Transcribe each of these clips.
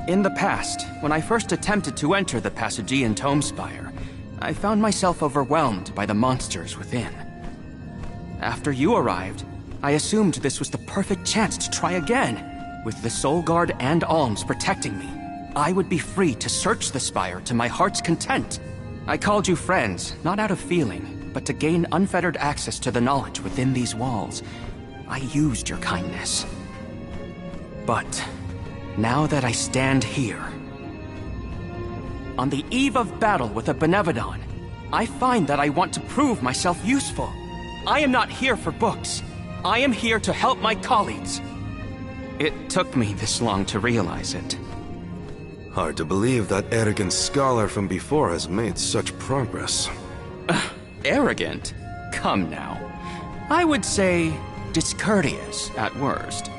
In the past, when I first attempted to enter the Passagean Tome Spire, I found myself overwhelmed by the monsters within. After you arrived, I assumed this was the perfect chance to try again. With the Soul Guard and Alms protecting me, I would be free to search the Spire to my heart's content. I called you friends, not out of feeling, but to gain unfettered access to the knowledge within these walls. I used your kindness. But now that I stand here, on the eve of battle with a Benevodon, I find that I want to prove myself useful. I am not here for books. I am here to help my colleagues. It took me this long to realize it. Hard to believe that arrogant scholar from before has made such progress. Arrogant? Come now. I would say discourteous at worst.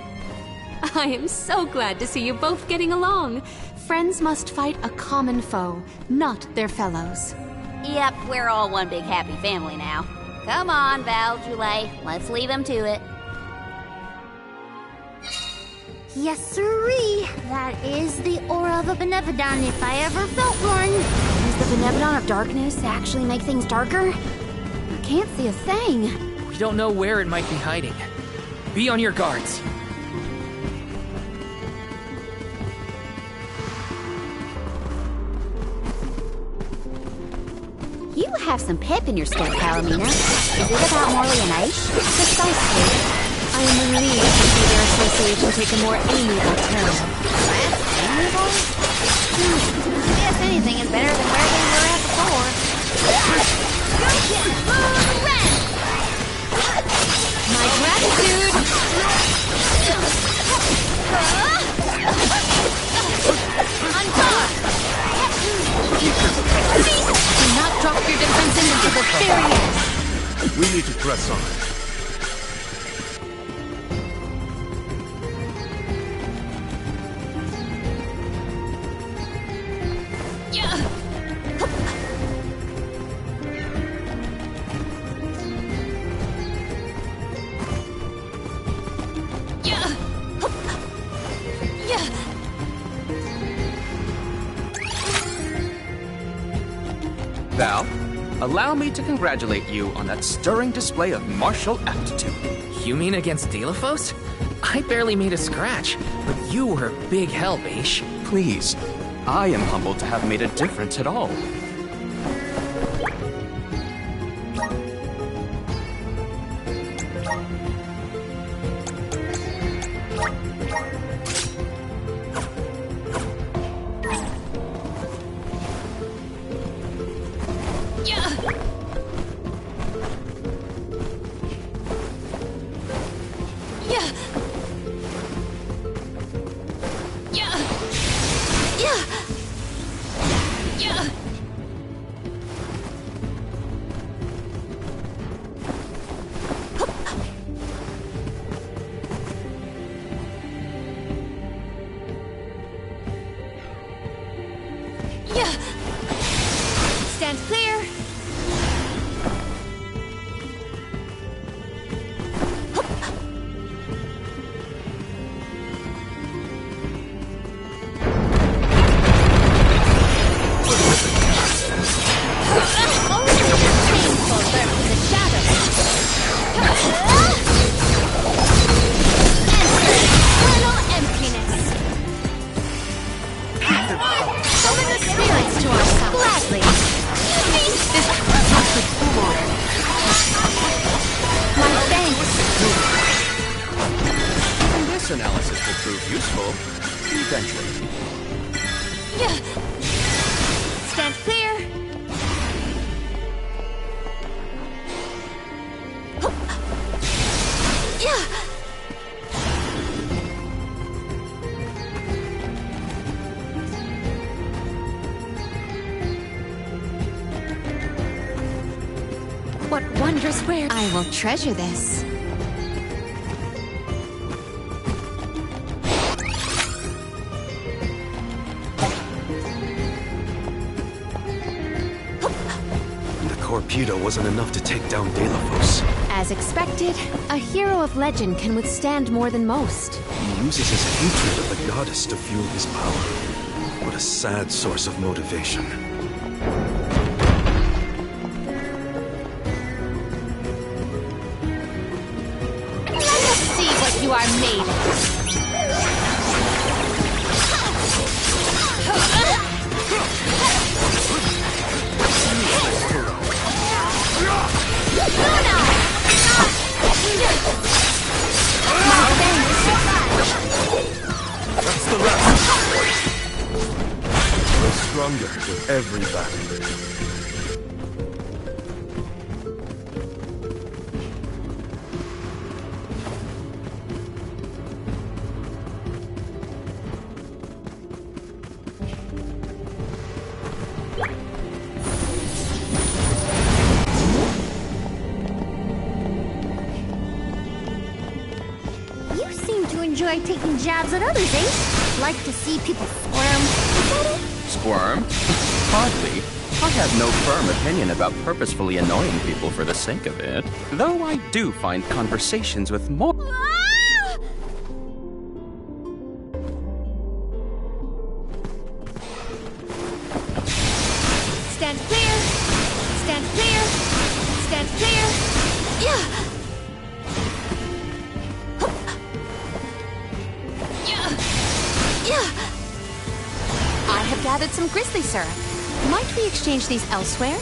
I am so glad to see you both getting along. Friends must fight a common foe, not their fellows. Yep, we're all one big happy family now. Come on, Val, Julie, let's leave him to it. Yes, sirree. That is the aura of a Benevodon if I ever felt one. Does the Benevodon of Darkness actually make things darker? I can't see a thing. We don't know where it might be hiding. Be on your guards. You have some pep in your step, Palomina. Is it about Morley and Aish? Precisely. I am relieved to see their association take a more amiable turn. That's amiable? I guess anything is better than where they were at before. My gratitude! On guard! Do not drop your defenses into the very end! We need to press on. Val, allow me to congratulate you on that stirring display of martial aptitude. You mean against Delphos? I barely made a scratch, but you were a big help, Aish. Please, I am humbled to have made a difference at all. Stand clear! Analysis will prove useful, eventually. Stand clear! What wondrous rare! I will treasure this. Torpedo wasn't enough to take down Delphos. As expected, a hero of legend can withstand more than most. He uses his hatred of the goddess to fuel his power. a sad source of motivation. Let us see what you are made of. That's the last. Grow stronger with every battle. You seem to enjoy taking jabs at others, eh? Like to see people squirm. Is that it? Squirm? Hardly. I have no firm opinion about purposefully annoying people for the sake of it. Though I do find conversations with more... Stand clear! Stand clear! Stand clear! Yeah! I have gathered some grizzly syrup. Might we exchange these elsewhere?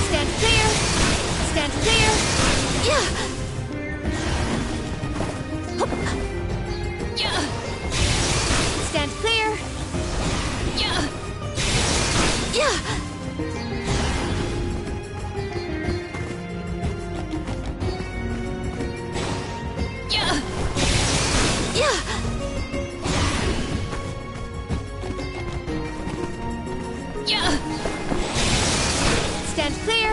Stand clear! Stand clear! Stand clear! Stand clear!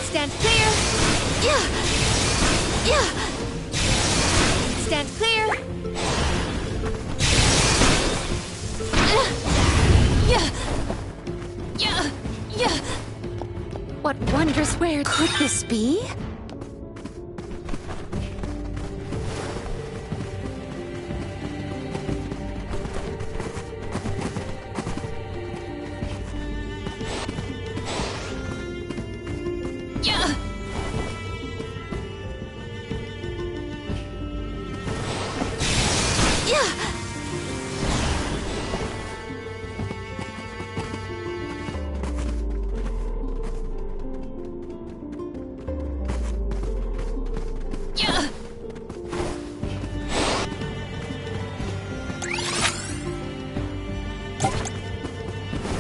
Stand clear! Stand clear! What wondrous where could this be?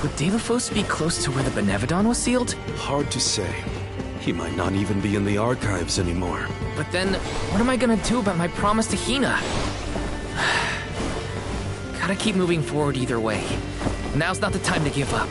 Would Delophos be close to where the Benevodon was sealed? Hard to say. He might not even be in the archives anymore. But then, what am I gonna do about my promise to Hina? Gotta keep moving forward either way. Now's not the time to give up.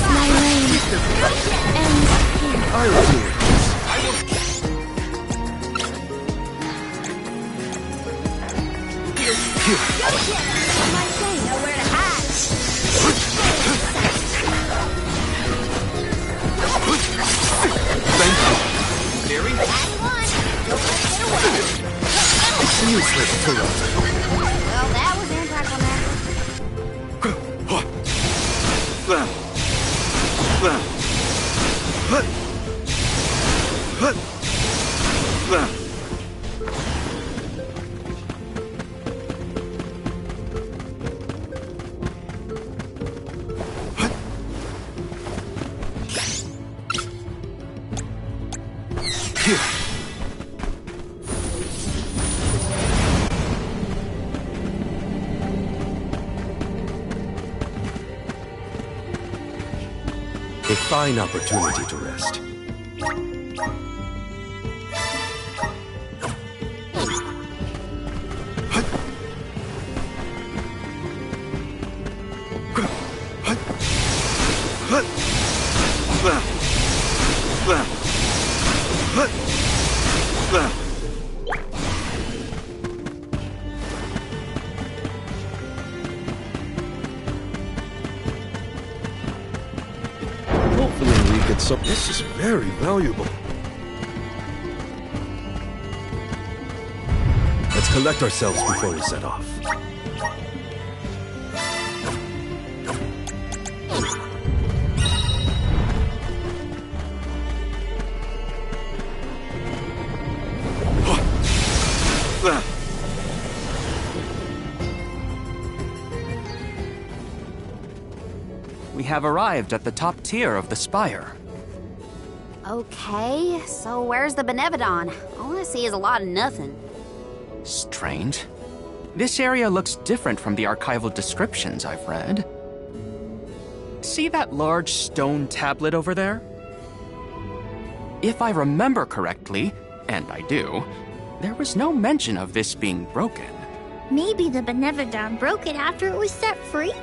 My reign ends here. I will do it. Useless turret. Well, that was anticlimactic. A fine opportunity to rest. Hopefully we get some. This is very valuable. Let's collect ourselves before we set off. We have arrived at the top tier of the spire. Okay, so where's the Benevodon? All I see is a lot of nothing. Strange. This area looks different from the archival descriptions I've read. See that large stone tablet over there? If I remember correctly, and I do, there was no mention of this being broken. Maybe the Benevodon broke it after it was set free?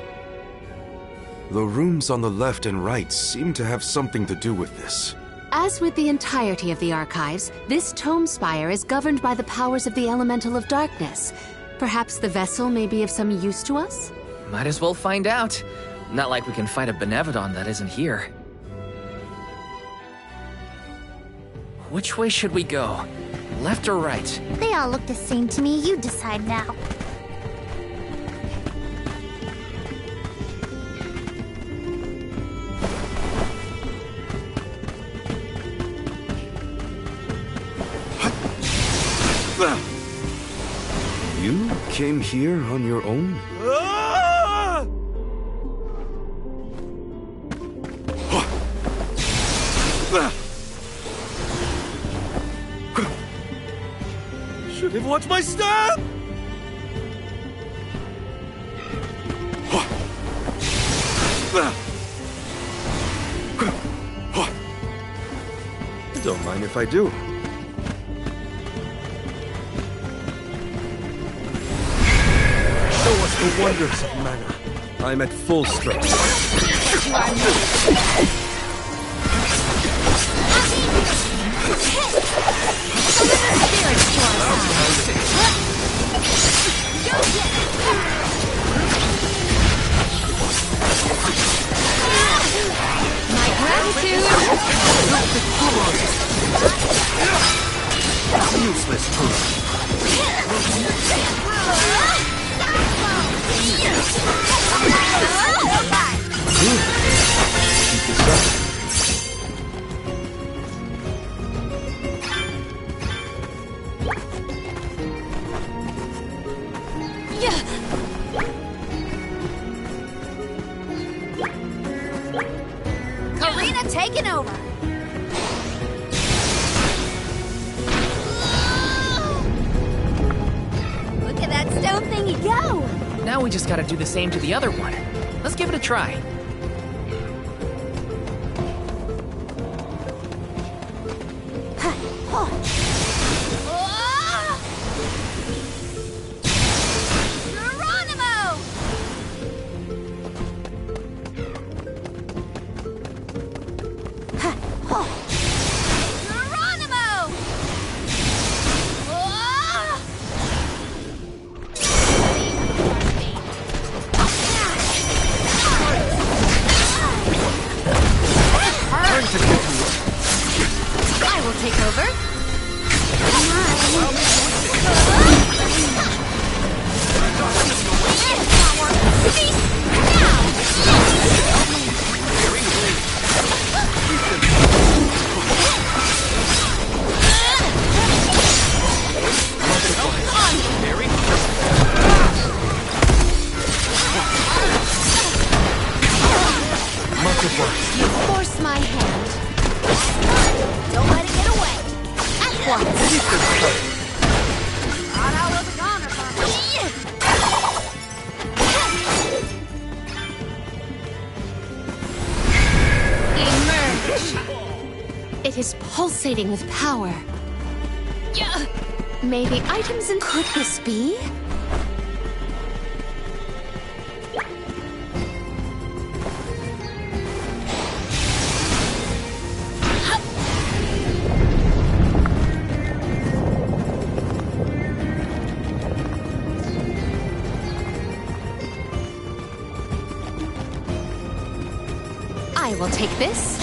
The rooms on the left and right seem to have something to do with this. As with the entirety of the archives, this tome spire is governed by the powers of the Elemental of Darkness. Perhaps the vessel may be of some use to us? Might as well find out. Not like we can find a Benevodon that isn't here. Which way should we go? Left or right? They all look the same to me. You decide now. You came here on your own? Should have watched my step! Don't mind if I do. Show us the wonders of mana. I'm at full strength. My gratitude! Useless tool. Karina taking over. Look at that stone thingy go. Now we just gotta do the same to the other one. Let's give it a try. Geronimo! Geronimo! is pulsating with power. May the items in... Could this be? I will take this.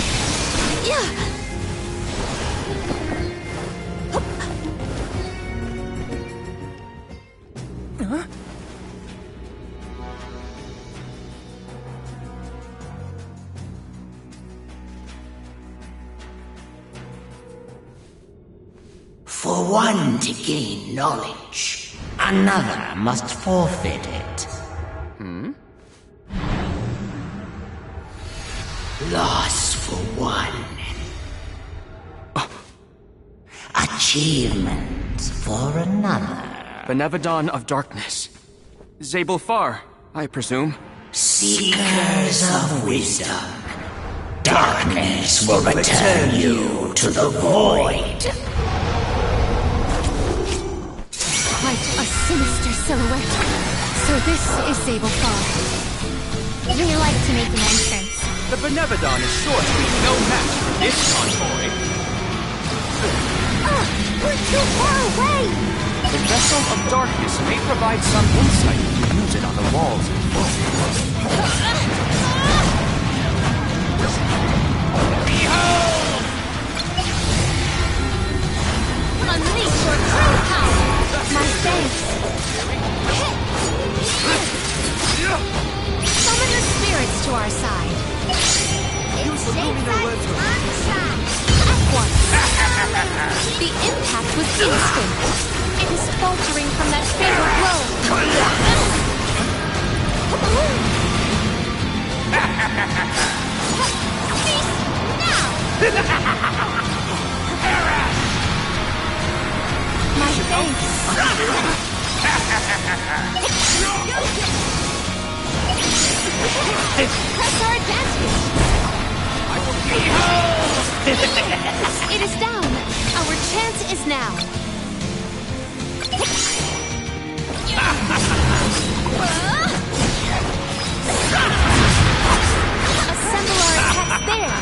For one to gain knowledge, another must forfeit it. Loss for one. Achievement for another. Benevodon of Darkness. Zabel Far, I presume. Seekers of wisdom. Darkness will return you to the void. Quite a sinister silhouette. So this is Zabel Far. We like to make an entrance. The Benevodon is sure to be no match for this convoy. We're too far away! The Vessel of Darkness may provide some insight if you use it on the walls and floor. Behold! Unleash your true power! My thanks! Summon the spirits to our side. It shakes us sunshine! At once. The impact was instant. It is faltering from that fatal blow. Feast now! My thanks. Press our advantage. It is down. Our chance is now. Assemble our attacks there.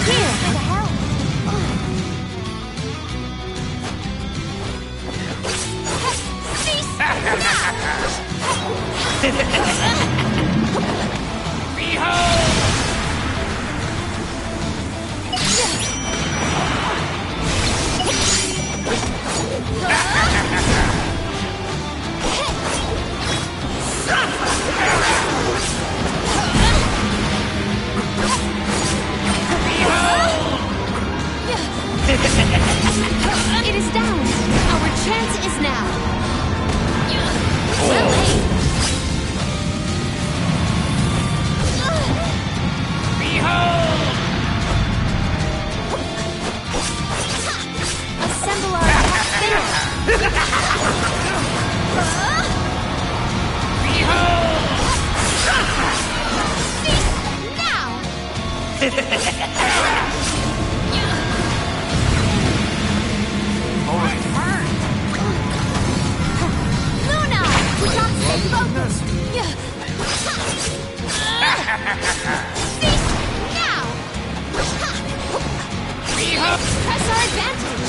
Here. It is down. Our chance is now. Well aimed. Assemble our attack there. Luna! We got to stay focused! Cease now! Press our advantage!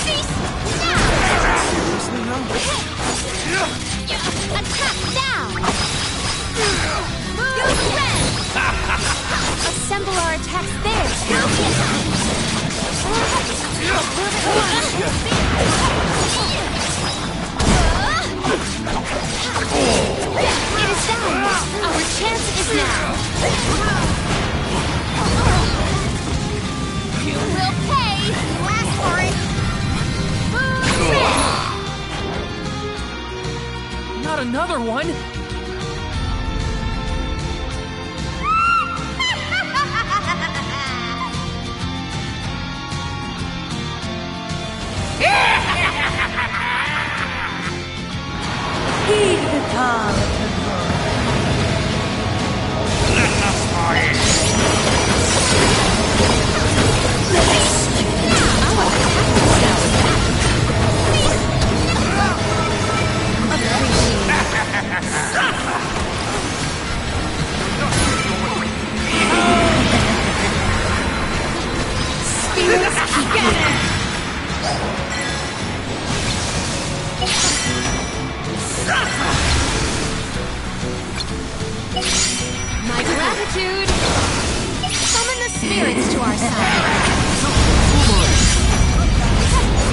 Cease now! Attack now! Use red! Assemble our attacks there! It is down! Our chance is now! You will pay! You asked for it! Not another one!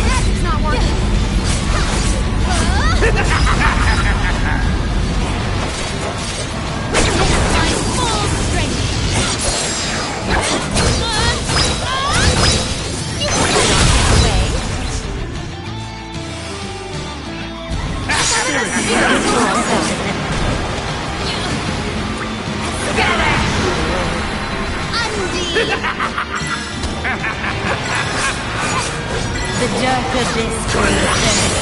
That's not working. Full strength. The dark abyss will descend.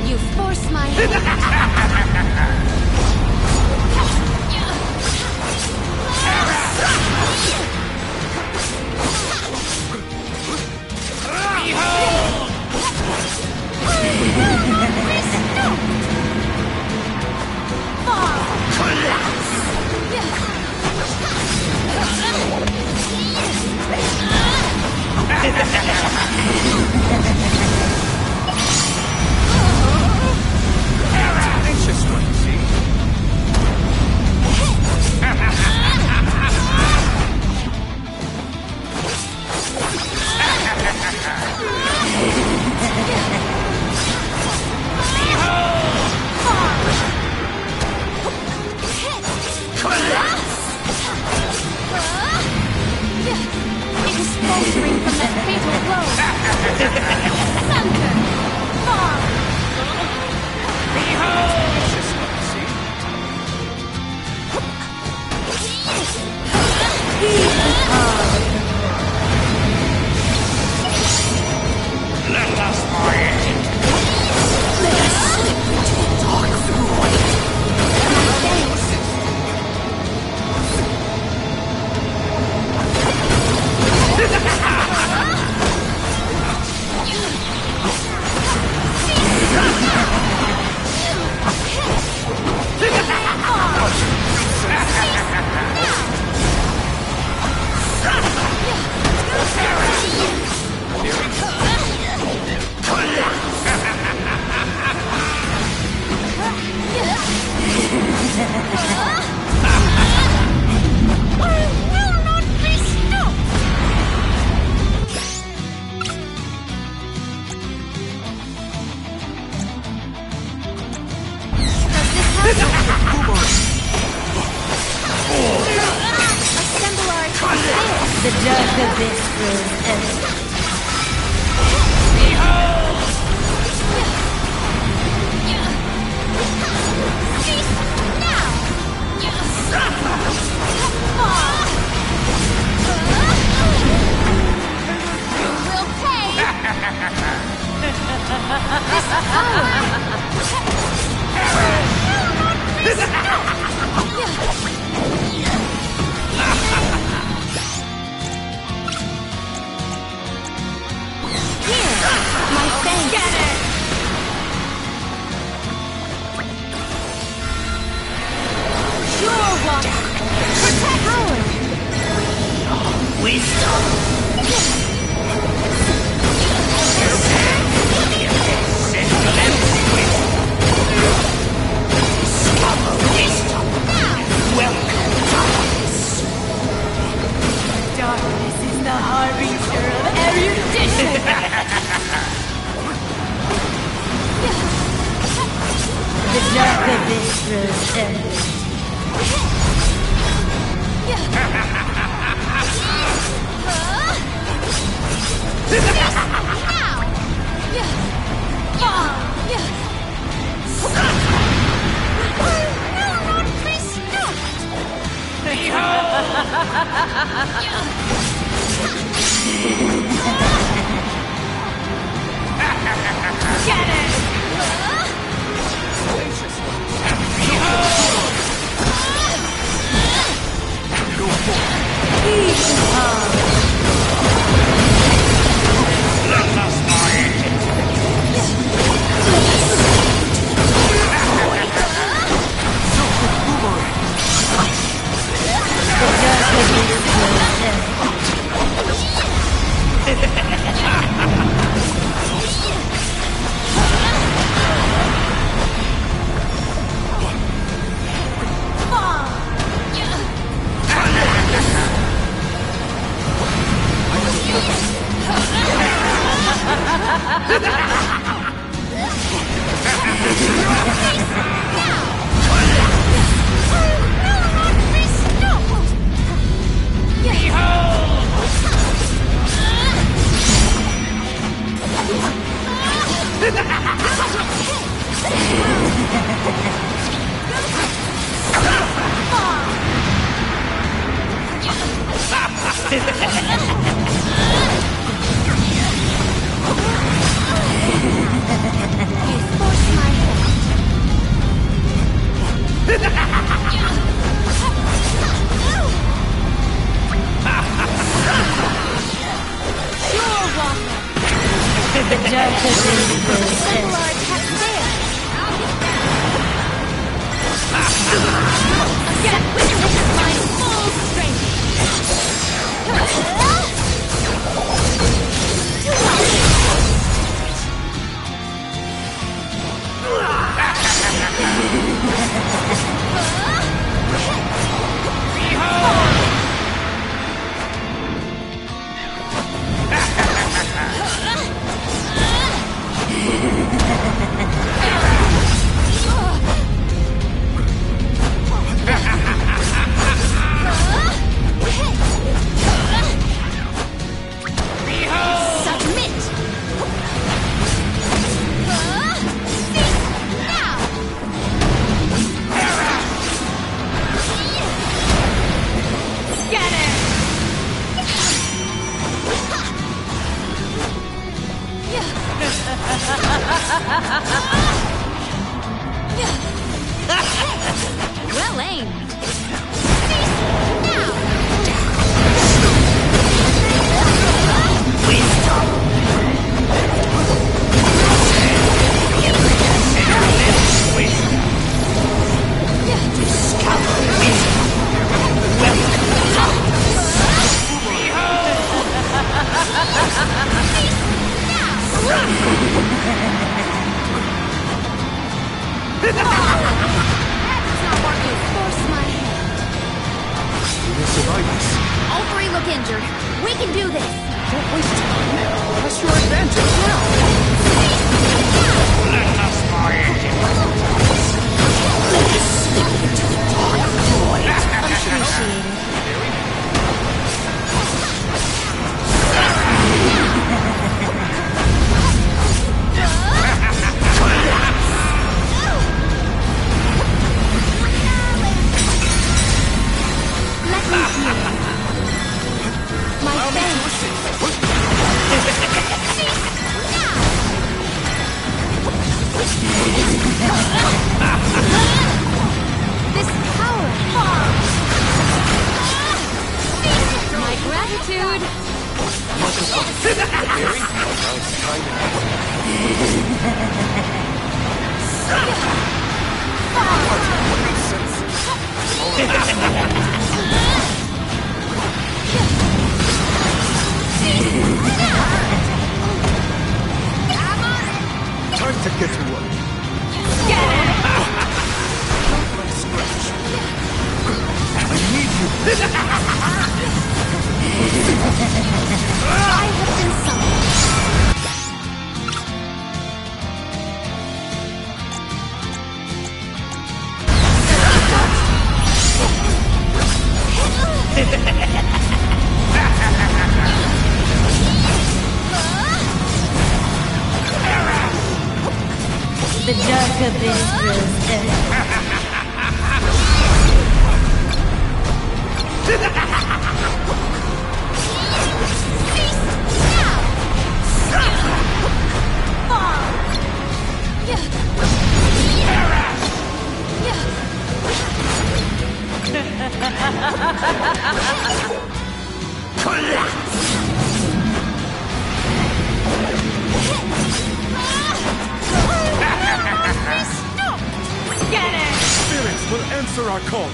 You force my hand. Anxious one, see? It is faltering from that fatal blow. Thunder! Fall! Anxious one, see? Let us fight! Let us slip into the dark void! Assemble our attack. The dark abyss grows empty. We'll pay. My thanks. Get it. Pure water. Protect power. Wisdom! Discover wisdom! Welcome, darkness! Darkness is the harbinger of erudition. The dark abyss grows empty. Let us fight! Force my hand. The dark of this Similar attack there. Get witness my full strength. Well aimed. Force my hand. All three look injured. We can do this. Don't waste time. Press your advantage now. Let us my engine. Let me heal. My thanks. This power. My gratitude. Time to get to work. I need you. I have been summoned. The dark abyss grows earth. Spirits will answer our call.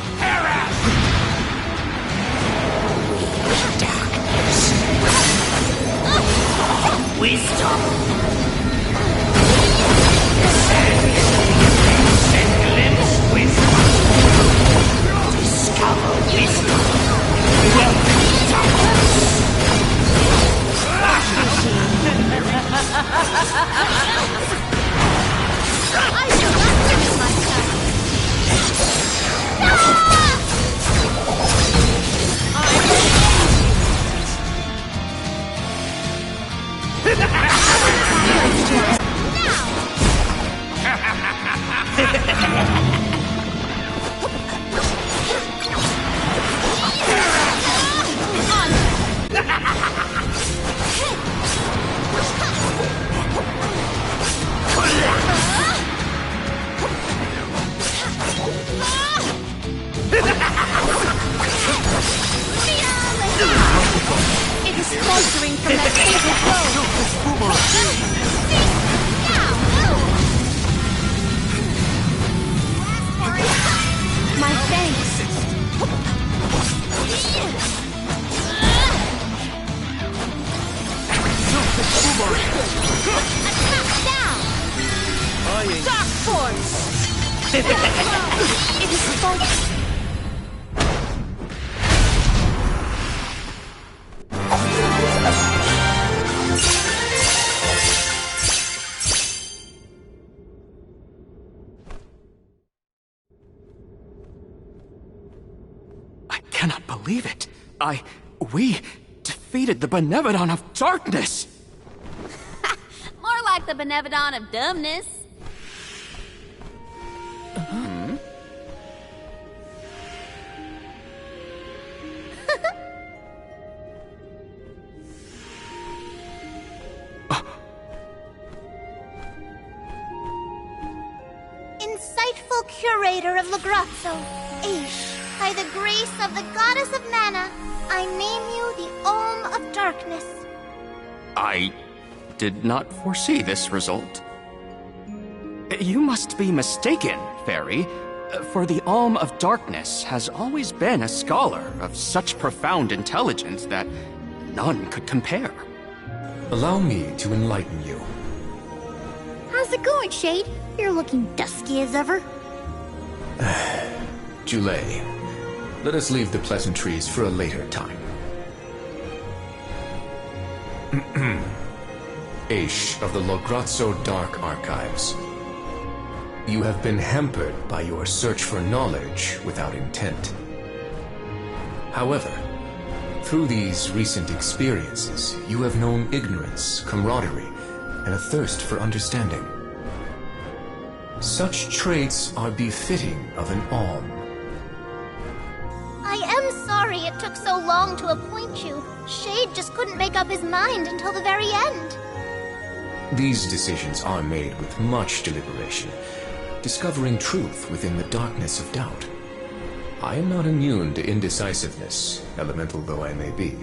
I shall not finish my task. faltering from that fatal blow. My thanks. Attack down! Dark Force! It is false. I cannot believe it. We defeated the Benevodon of Darkness! More like the Benevodon of Dumbness. Insightful curator of Lagrazzo, Aish, by the grace of the goddess of mana, I name you the Olm of Darkness. I did not foresee this result. You must be mistaken, Fairy, for the Olm of Darkness has always been a scholar of such profound intelligence that none could compare. Allow me to enlighten you. How's it going, Shade? You're looking dusky as ever. Julay, let us leave the pleasantries for a later time. Aish of the Lograzzo Dark Archives. You have been hampered by your search for knowledge without intent. However, through these recent experiences, you have known ignorance, camaraderie, and a thirst for understanding. Such traits are befitting of an Olm. I am sorry it took so long to appoint you. Shade just couldn't make up his mind until the very end. These decisions are made with much deliberation, discovering truth within the darkness of doubt. I am not immune to indecisiveness, elemental though I may be.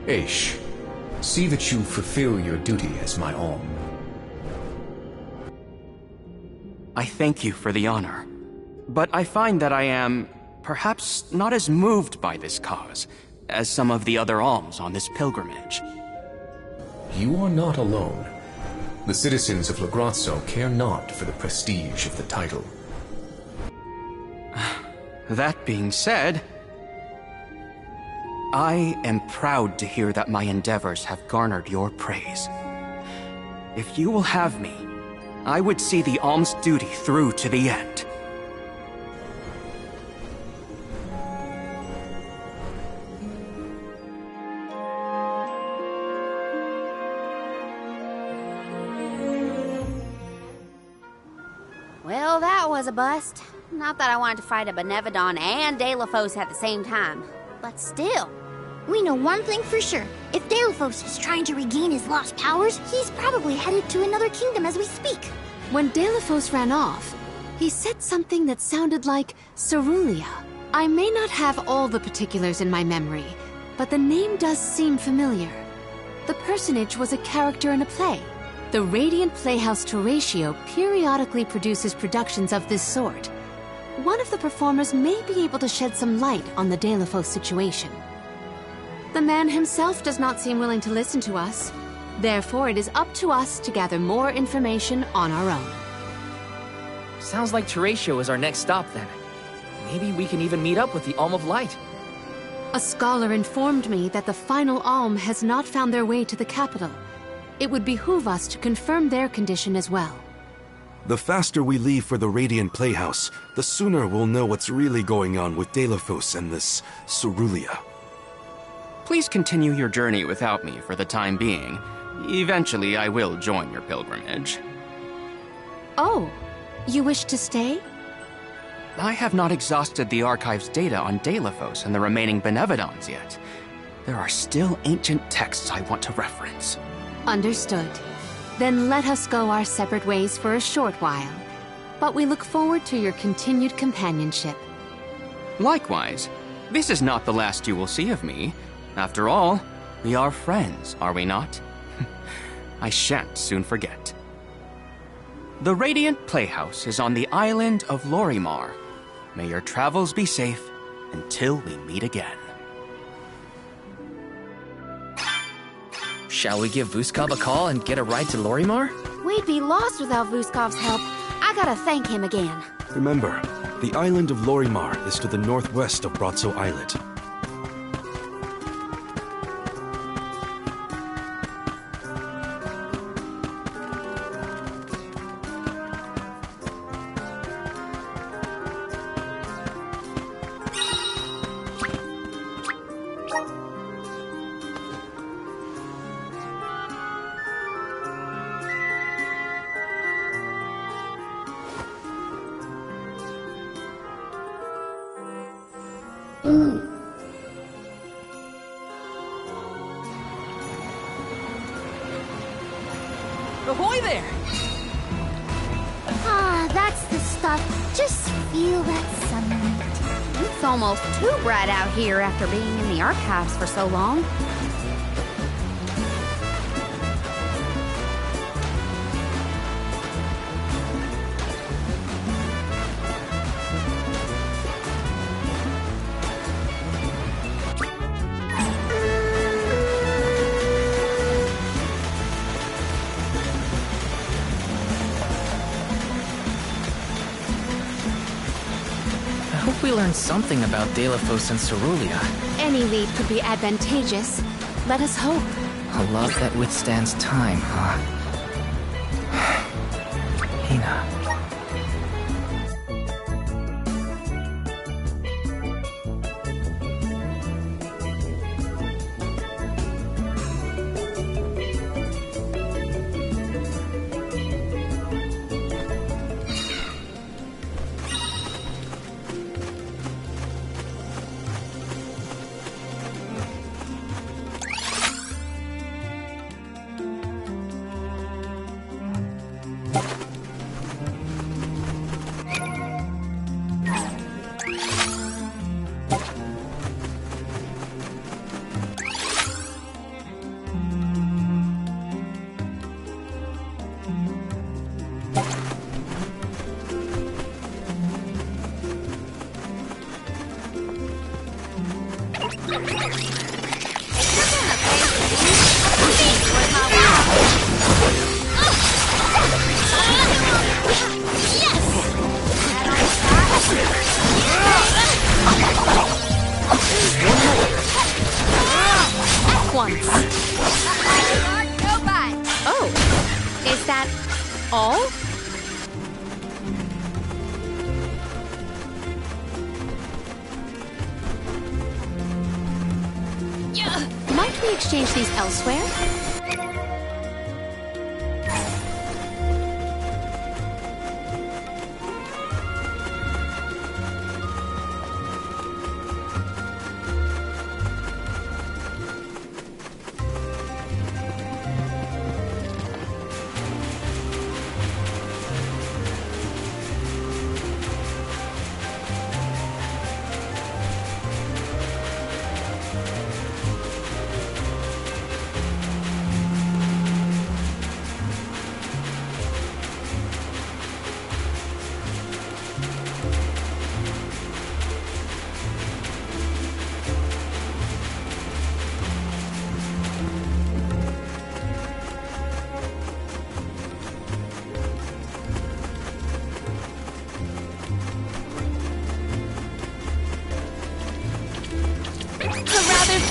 Aish, see that you fulfill your duty as my Olm. I thank you for the honor, but I find that I am perhaps not as moved by this cause as some of the other alms on this pilgrimage. You are not alone. The citizens of Lagrazzo care not for the prestige of the title. That being said, I am proud to hear that my endeavors have garnered your praise. If you will have me, I would see the alms duty through to the end. Well, that was a bust. Not that I wanted to fight a Benevodon and Delafos at the same time, but still. We know one thing for sure. If Delafos is trying to regain his lost powers, he's probably headed to another kingdom as we speak. When Delafos ran off, he said something that sounded like Cerulia. I may not have all the particulars in my memory, but the name does seem familiar. The personage was a character in a play. The Radiant Playhouse Toratio periodically produces productions of this sort. One of the performers may be able to shed some light on the Delafos situation. The man himself does not seem willing to listen to us. Therefore, it is up to us to gather more information on our own. Sounds like Teratio is our next stop, then. Maybe we can even meet up with the Olm of Light. A scholar informed me that the final Alm has not found their way to the capital. It would behoove us to confirm their condition as well. The faster we leave for the Radiant Playhouse, the sooner we'll know what's really going on with Delafos and this Cerulia. Please continue your journey without me for the time being. Eventually, I will join your pilgrimage. Oh, you wish to stay? I have not exhausted the archive's data on Delafos and the remaining Benevodons yet. There are still ancient texts I want to reference. Understood. Then let us go our separate ways for a short while. But we look forward to your continued companionship. Likewise, this is not the last you will see of me. After all, we are friends, are we not? I shan't soon forget. The Radiant Playhouse is on the island of Lorimar. May your travels be safe until we meet again. Shall we give Vuskov a call and get a ride to Lorimar? We'd be lost without Vuskov's help. I gotta thank him again. Remember, the island of Lorimar is to the northwest of Bratzo Islet. Ahoy there! Ah, that's the stuff. Just feel that sunlight. It's almost too bright out here after being in the archives for so long. I hope we learned something about Delafos and Cerulia. Any lead could be advantageous. Let us hope. A love that withstands time, huh? Hina. Oh, is that all? Might we exchange these elsewhere?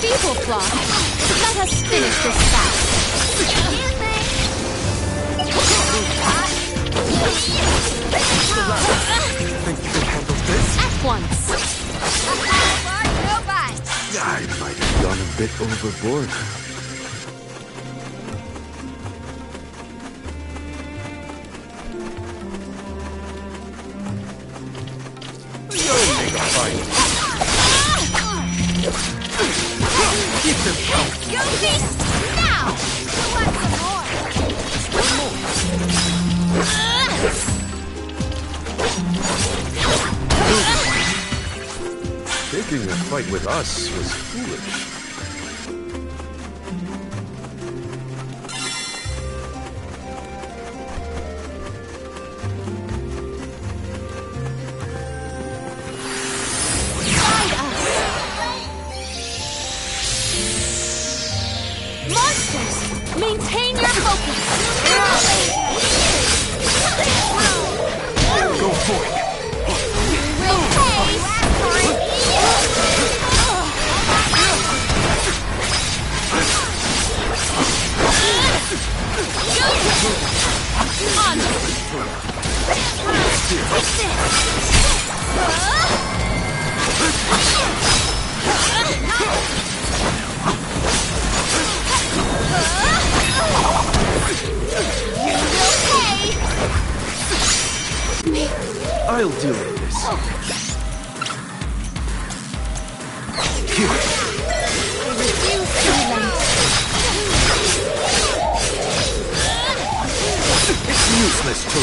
Feeble plot. Let us finish this fast. At once. I might have gone a bit overboard. Go beast! Now! Who wants some more? Taking a fight with us was foolish. I'll deal with this. It's useless to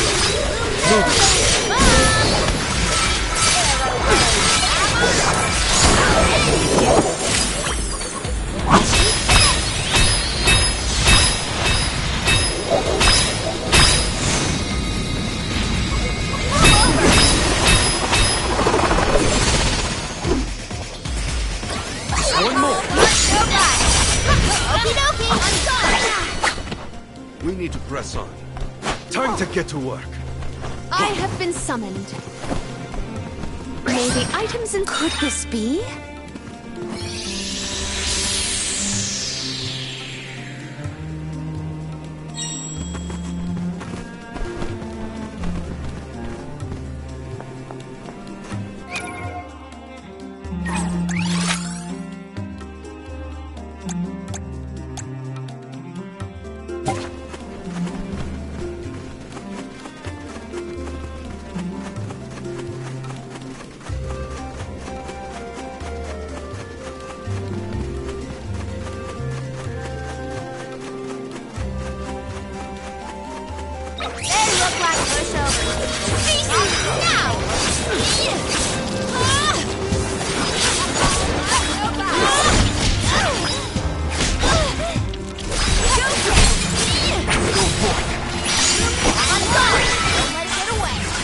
We need to press on. Time to get to work. I have been summoned. May the items in... Could this be?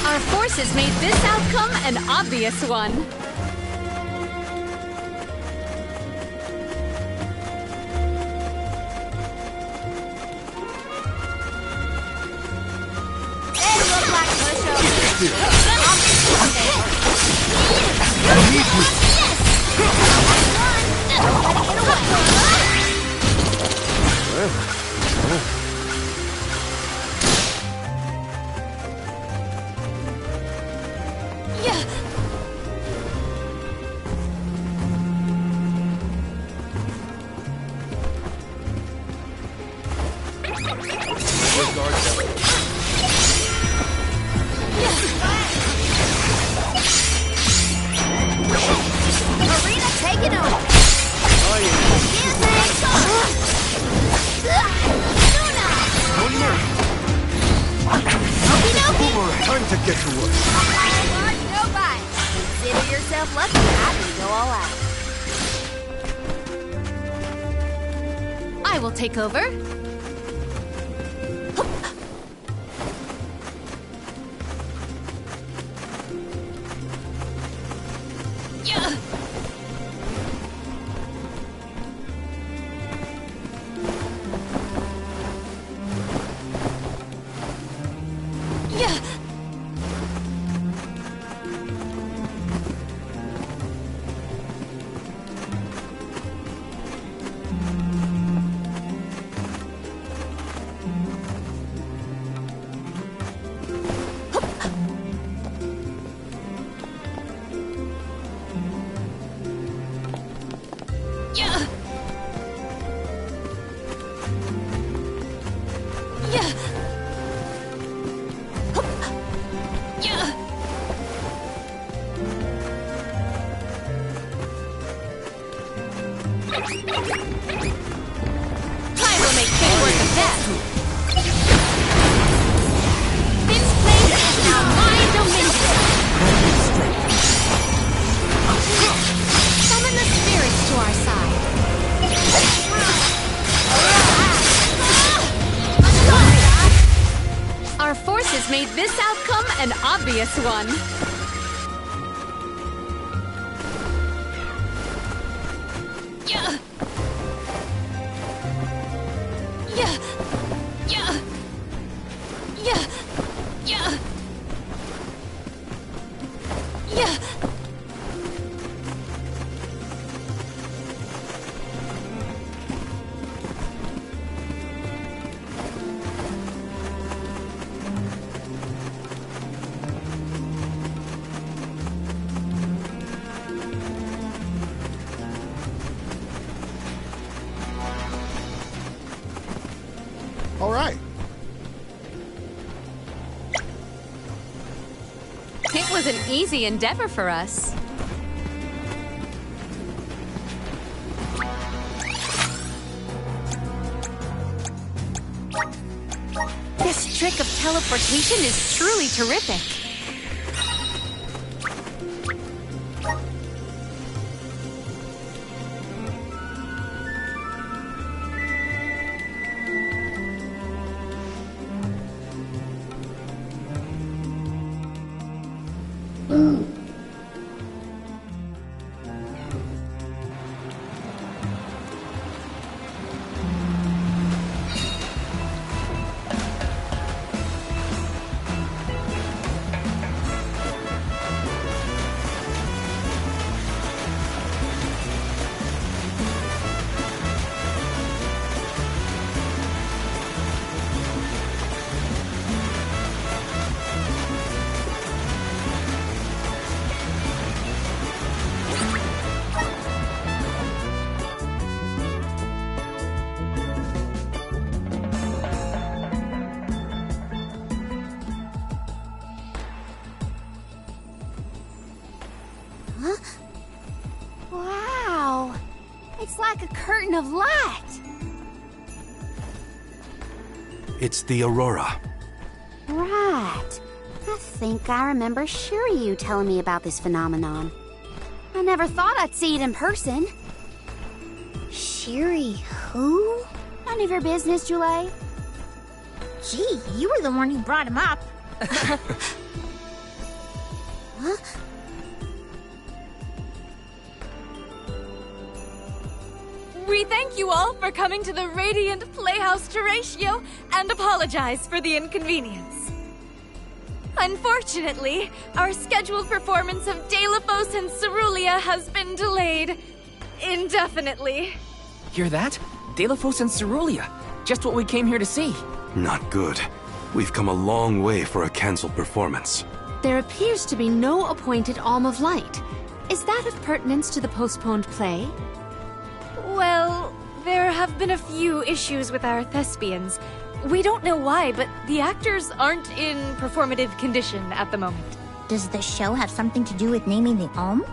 Our forces made this outcome an obvious one. Time to get to work. Consider yourself lucky. I can go all out. I will take over. Made this outcome an obvious one. All right. It was was an easy endeavor for us. This trick of teleportation is truly terrific. Wow! It's like a curtain of light! It's the Aurora. Right. I think I remember Shiryu telling me about this phenomenon. I never thought I'd see it in person. Shiri, who? None of your business, Jule. Gee, you were the one who brought him up. Huh? We thank you all for coming to the Radiant Playhouse Terratio and apologize for the inconvenience. Unfortunately, our scheduled performance of Delophos and Cerulia has been delayed indefinitely. Hear that? Delophos and Cerulia. Just what we came here to see. Not good. We've come a long way for a cancelled performance. There appears to be no appointed Alm of Light. Is that of pertinence to the postponed play? Well, there have been a few issues with our thespians. We don't know why, but the actors aren't in performative condition at the moment. Does the show have something to do with naming the Alm?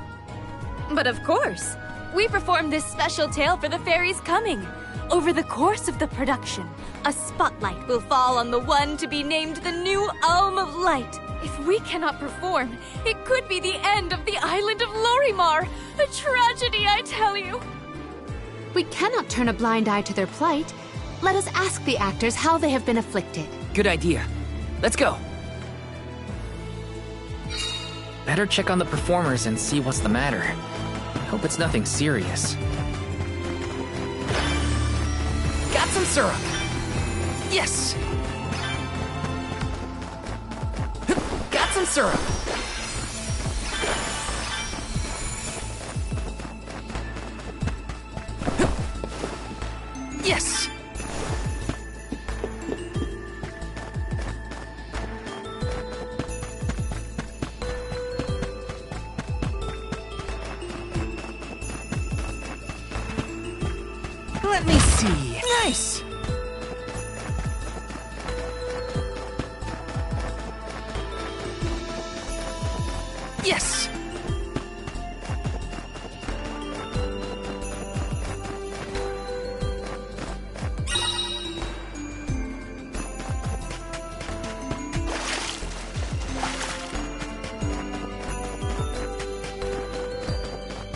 But of course, we performed this special tale for the fairies coming. Over the course of the production, a spotlight will fall on the one to be named the new Alm of Light. If we cannot perform, it could be the end of the island of Lorimar. A tragedy, I tell you. We cannot turn a blind eye to their plight. Let us ask the actors how they have been afflicted. Good idea. Let's go. Better check on the performers and see what's the matter. Hope it's nothing serious. Got some syrup. Yes. Got some syrup. Yes. Let me see. Nice. Yes.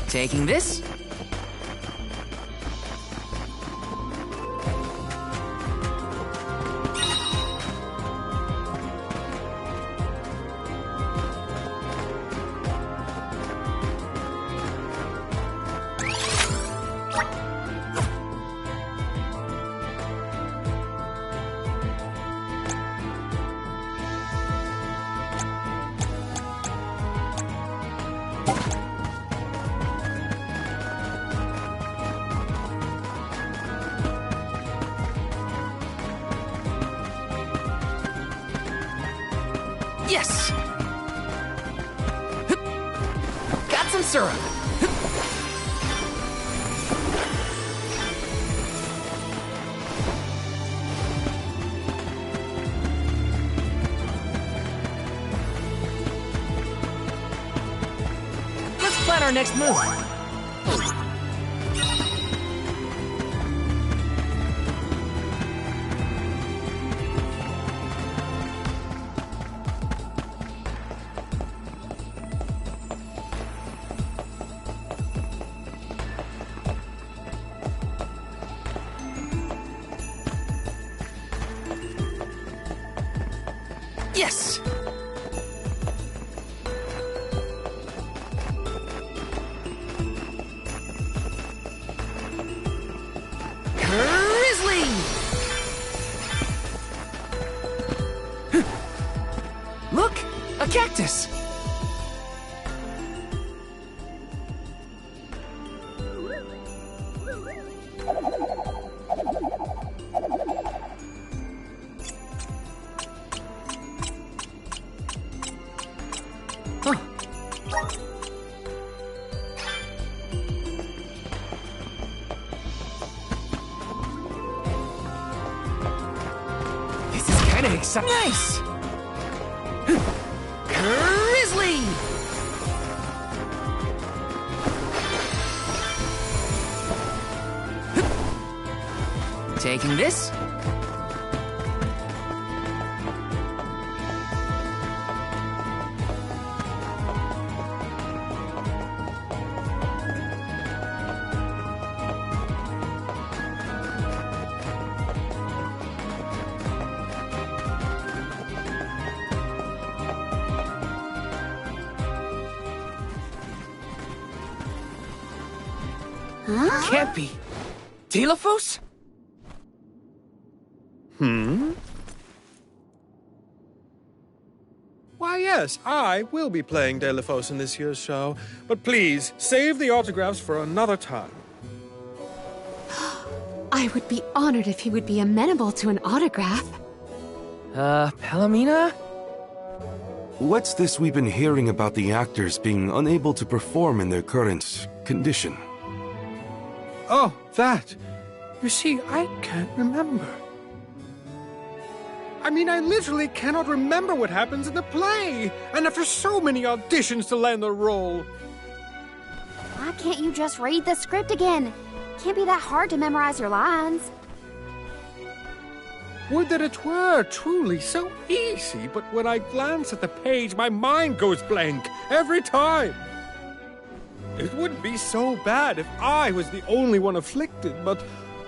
Taking this. Yes! Got some syrup! our next move? Yes! Grizzly! Look! A cactus! Nice! Grizzly! Taking this? Huh? Can't be. Deilophos? Why, yes, I will be playing Deilophos in this year's show. But please, save the autographs for another time. I would be honored if he would be amenable to an autograph. Palomina? What's this we've been hearing about the actors being unable to perform in their current condition? Oh, that. You see, I can't remember. I mean, I literally cannot remember what happens in the play. And after so many auditions to land the role. Why can't you just read the script again? Can't be that hard to memorize your lines. Would that it were truly so easy, but when I glance at the page, my mind goes blank every time. It wouldn't be so bad if I was the only one afflicted, but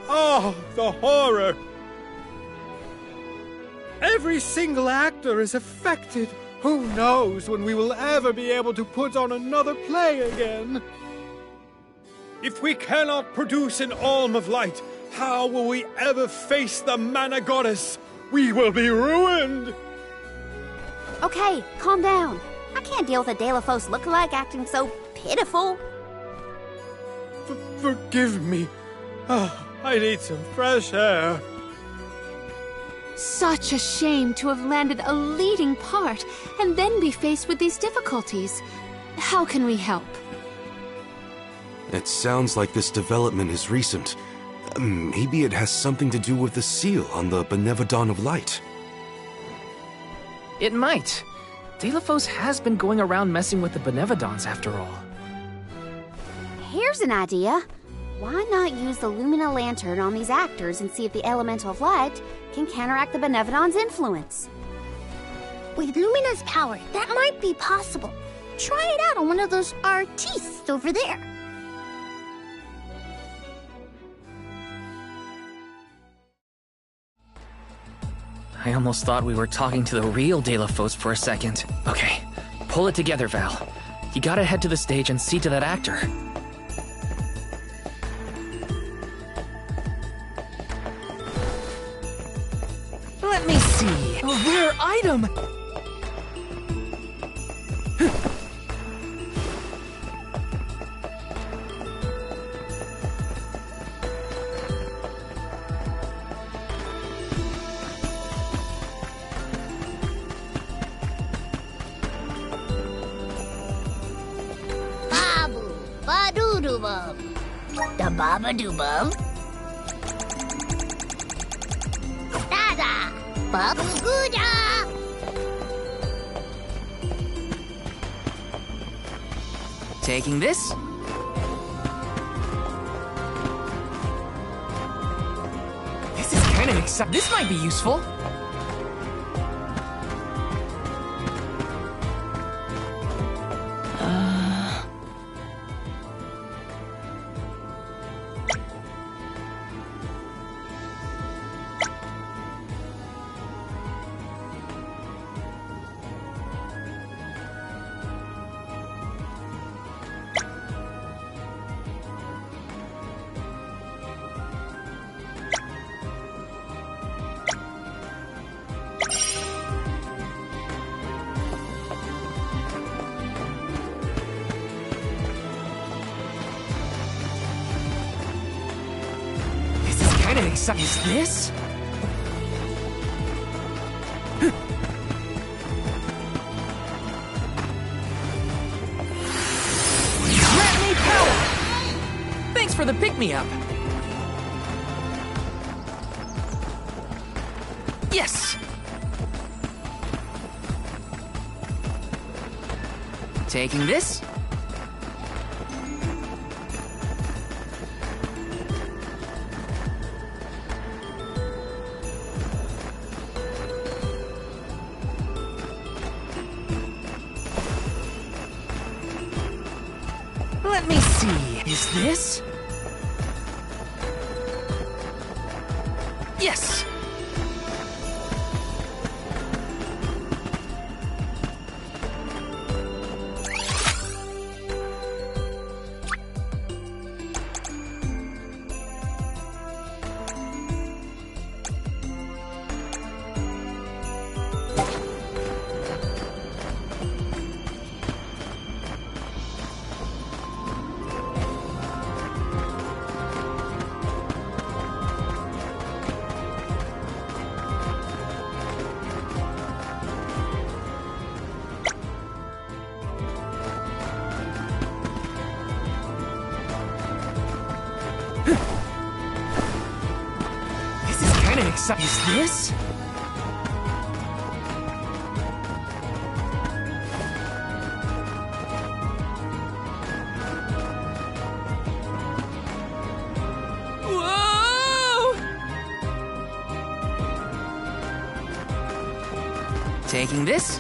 oh, the horror! Every single actor is affected. Who knows when we will ever be able to put on another play again? If we cannot produce an Alm of Light, how will we ever face the Mana Goddess? We will be ruined! Okay, calm down. I can't deal with a Deilophos lookalike acting so pitiful. Forgive me. Oh, I need some fresh air. Such a shame to have landed a leading part and then be faced with these difficulties. How can we help? It sounds like this development is recent. Maybe it has something to do with the seal on the Benevodon of Light. It might. Deilophos has been going around messing with the Benevodons after all. Here's an idea. Why not use the Lumina Lantern on these actors and see if the Elemental of Light can counteract the Benevodon's influence? With Lumina's power, that might be possible. Try it out on one of those artistes over there. I almost thought we were talking to the real Deilophos for a second. Okay, pull it together, Val. You gotta head to the stage and see to that actor. Let me see. A rare item! Babu, Badoodoo-Bum. The Babadoo-Bum. Dada, Babu-Gooda. Taking this. This is kind of exciting. This might be useful. Is this? Grant me power! Thanks for the pick-me-up. Yes! Taking this. Let me see. Is this? Yes! Is this? Whoa! Taking this?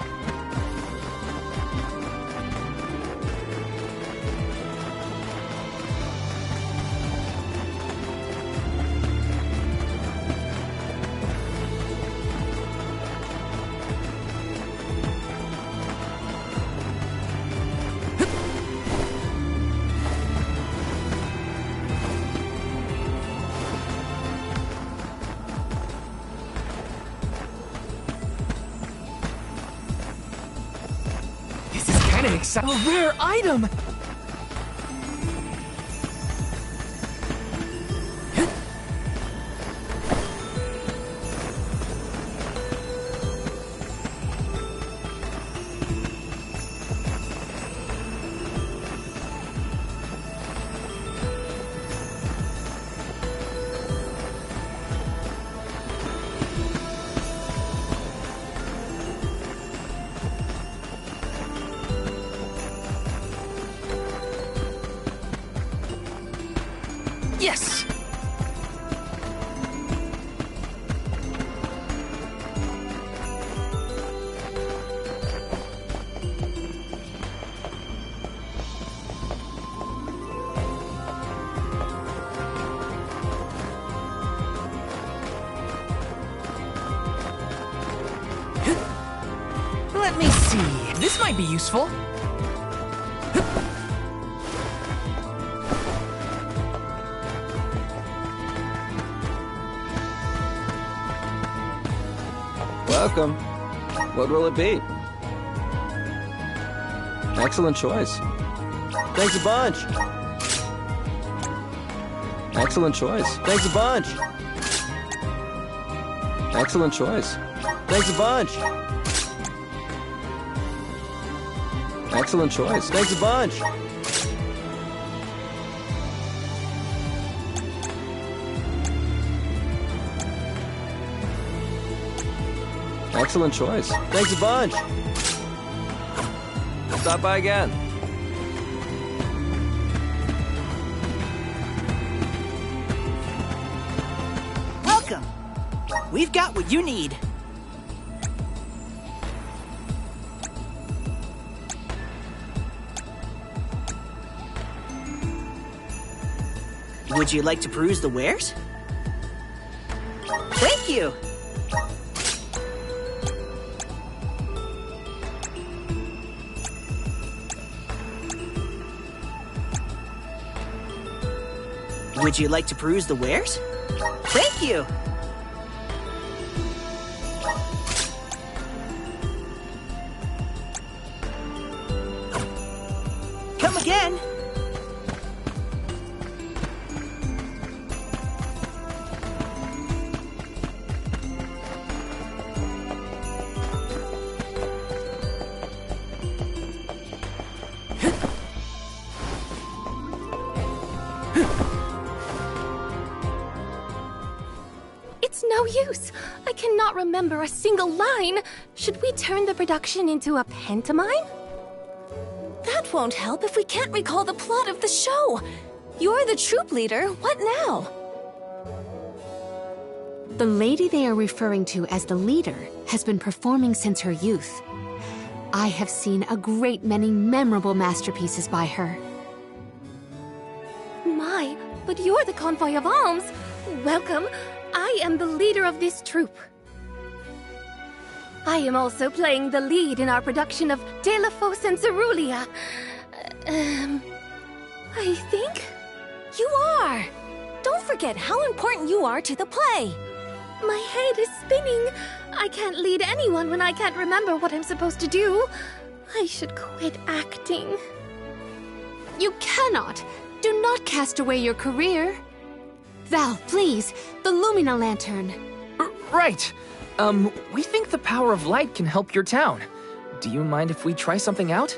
A rare item! Yes! Let me see. This might be useful. Welcome. What will it be? Excellent choice. Thanks a bunch. Excellent choice. Thanks a bunch. Excellent choice. Thanks a bunch. Excellent choice. Thanks a bunch. Excellent choice. Thanks a bunch. Stop by again. welcome. We've got what you need. Would you like to peruse the wares? Thank you! Would you like to peruse the wares? Thank you! Come again! It's no use. I cannot remember a single line. Should we turn the production into a pantomime? That won't help if we can't recall the plot of the show. You're the troop leader. What now? The lady they are referring to as the leader has been performing since her youth. I have seen a great many memorable masterpieces by her. My, but you're the convoy of alms. Welcome. I am the leader of this troupe. I am also playing the lead in our production of Delafos and Cerulia. I think? You are! Don't forget how important you are to the play. My head is spinning. I can't lead anyone when I can't remember what I'm supposed to do. I should quit acting. You cannot! Do not cast away your career. Val, please, the Lumina Lantern. Right. We think the power of light can help your town. Do you mind if we try something out?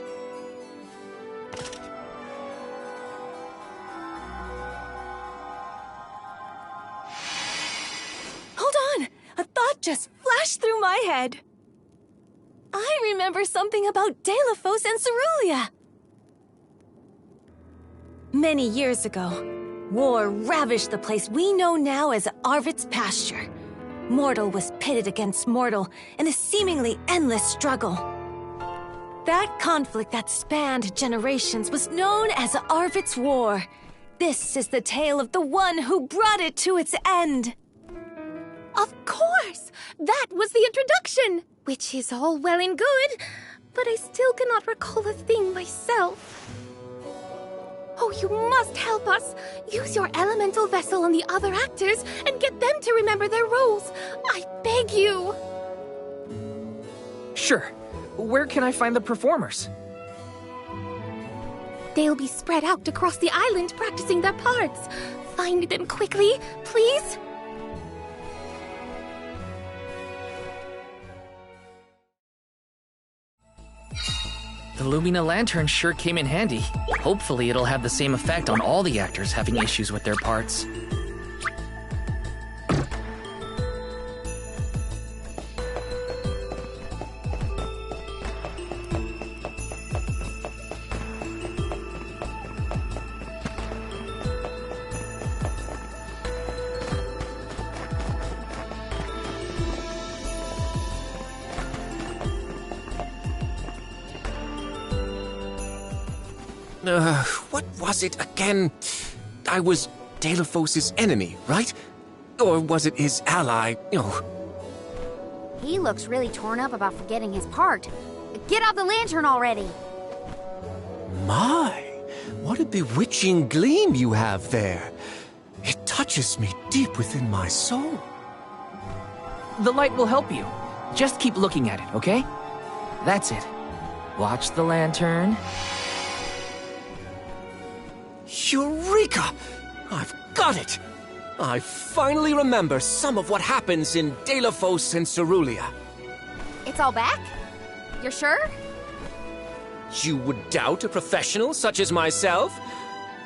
Hold on! A thought just flashed through my head. I remember something about Delafos and Cerulia. Many years ago, war ravaged the place we know now as Arvit's pasture. Mortal was pitted against mortal in a seemingly endless struggle. That conflict that spanned generations was known as Arvit's War. This is the tale of the one who brought it to its end. Of course! That was the introduction! Which is all well and good, but I still cannot recall a thing myself. Oh, you must help us! Use your elemental vessel on the other actors and get them to remember their roles! I beg you! Sure. Where can I find the performers? They'll be spread out across the island practicing their parts. Find them quickly, please! The Lumina Lantern sure came in handy. Hopefully it'll have the same effect on all the actors having issues with their parts. What was it again? I was Delafos' enemy, right? Or was it his ally? He looks really torn up about forgetting his part. Get out the lantern already! My, what a bewitching gleam you have there. It touches me deep within my soul. The light will help you. Just keep looking at it, okay? That's it. Watch the lantern. Eureka! I've got it! I finally remember some of what happens in Delafos and Cerulia. It's all back? You're sure? You would doubt a professional such as myself?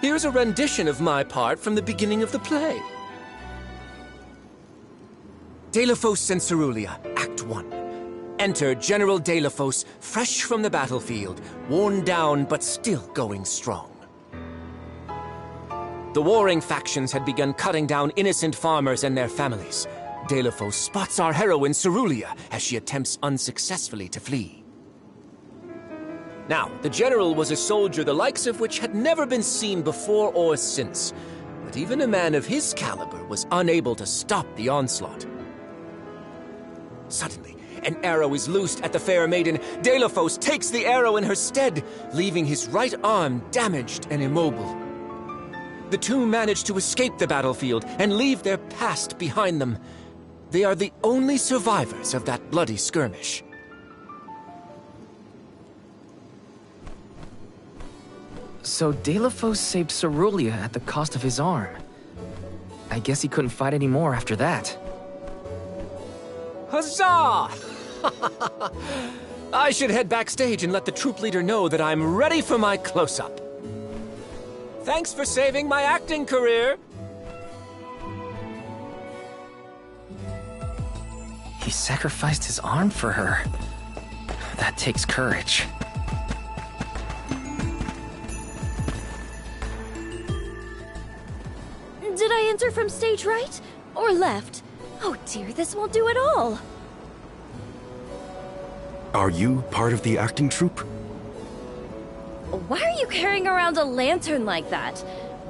Here's a rendition of my part from the beginning of the play. Delafos and Cerulia, Act 1. Enter General Delafos, fresh from the battlefield, worn down but still going strong. The warring factions had begun cutting down innocent farmers and their families. Delafos spots our heroine Cerulia as she attempts unsuccessfully to flee. Now, the general was a soldier the likes of which had never been seen before or since. But even a man of his caliber was unable to stop the onslaught. Suddenly, an arrow is loosed at the fair maiden. Delafos takes the arrow in her stead, leaving his right arm damaged and immobile. The two manage to escape the battlefield and leave their past behind them. They are the only survivors of that bloody skirmish. So Delafos saved Cerulia at the cost of his arm. I guess he couldn't fight anymore after that. Huzzah! I should head backstage and let the troop leader know that I'm ready for my close-up. Thanks for saving my acting career! He sacrificed his arm for her. That takes courage. Did I enter from stage right? Or left? Oh dear, this won't do at all. Are you part of the acting troupe? Why are you carrying around a lantern like that?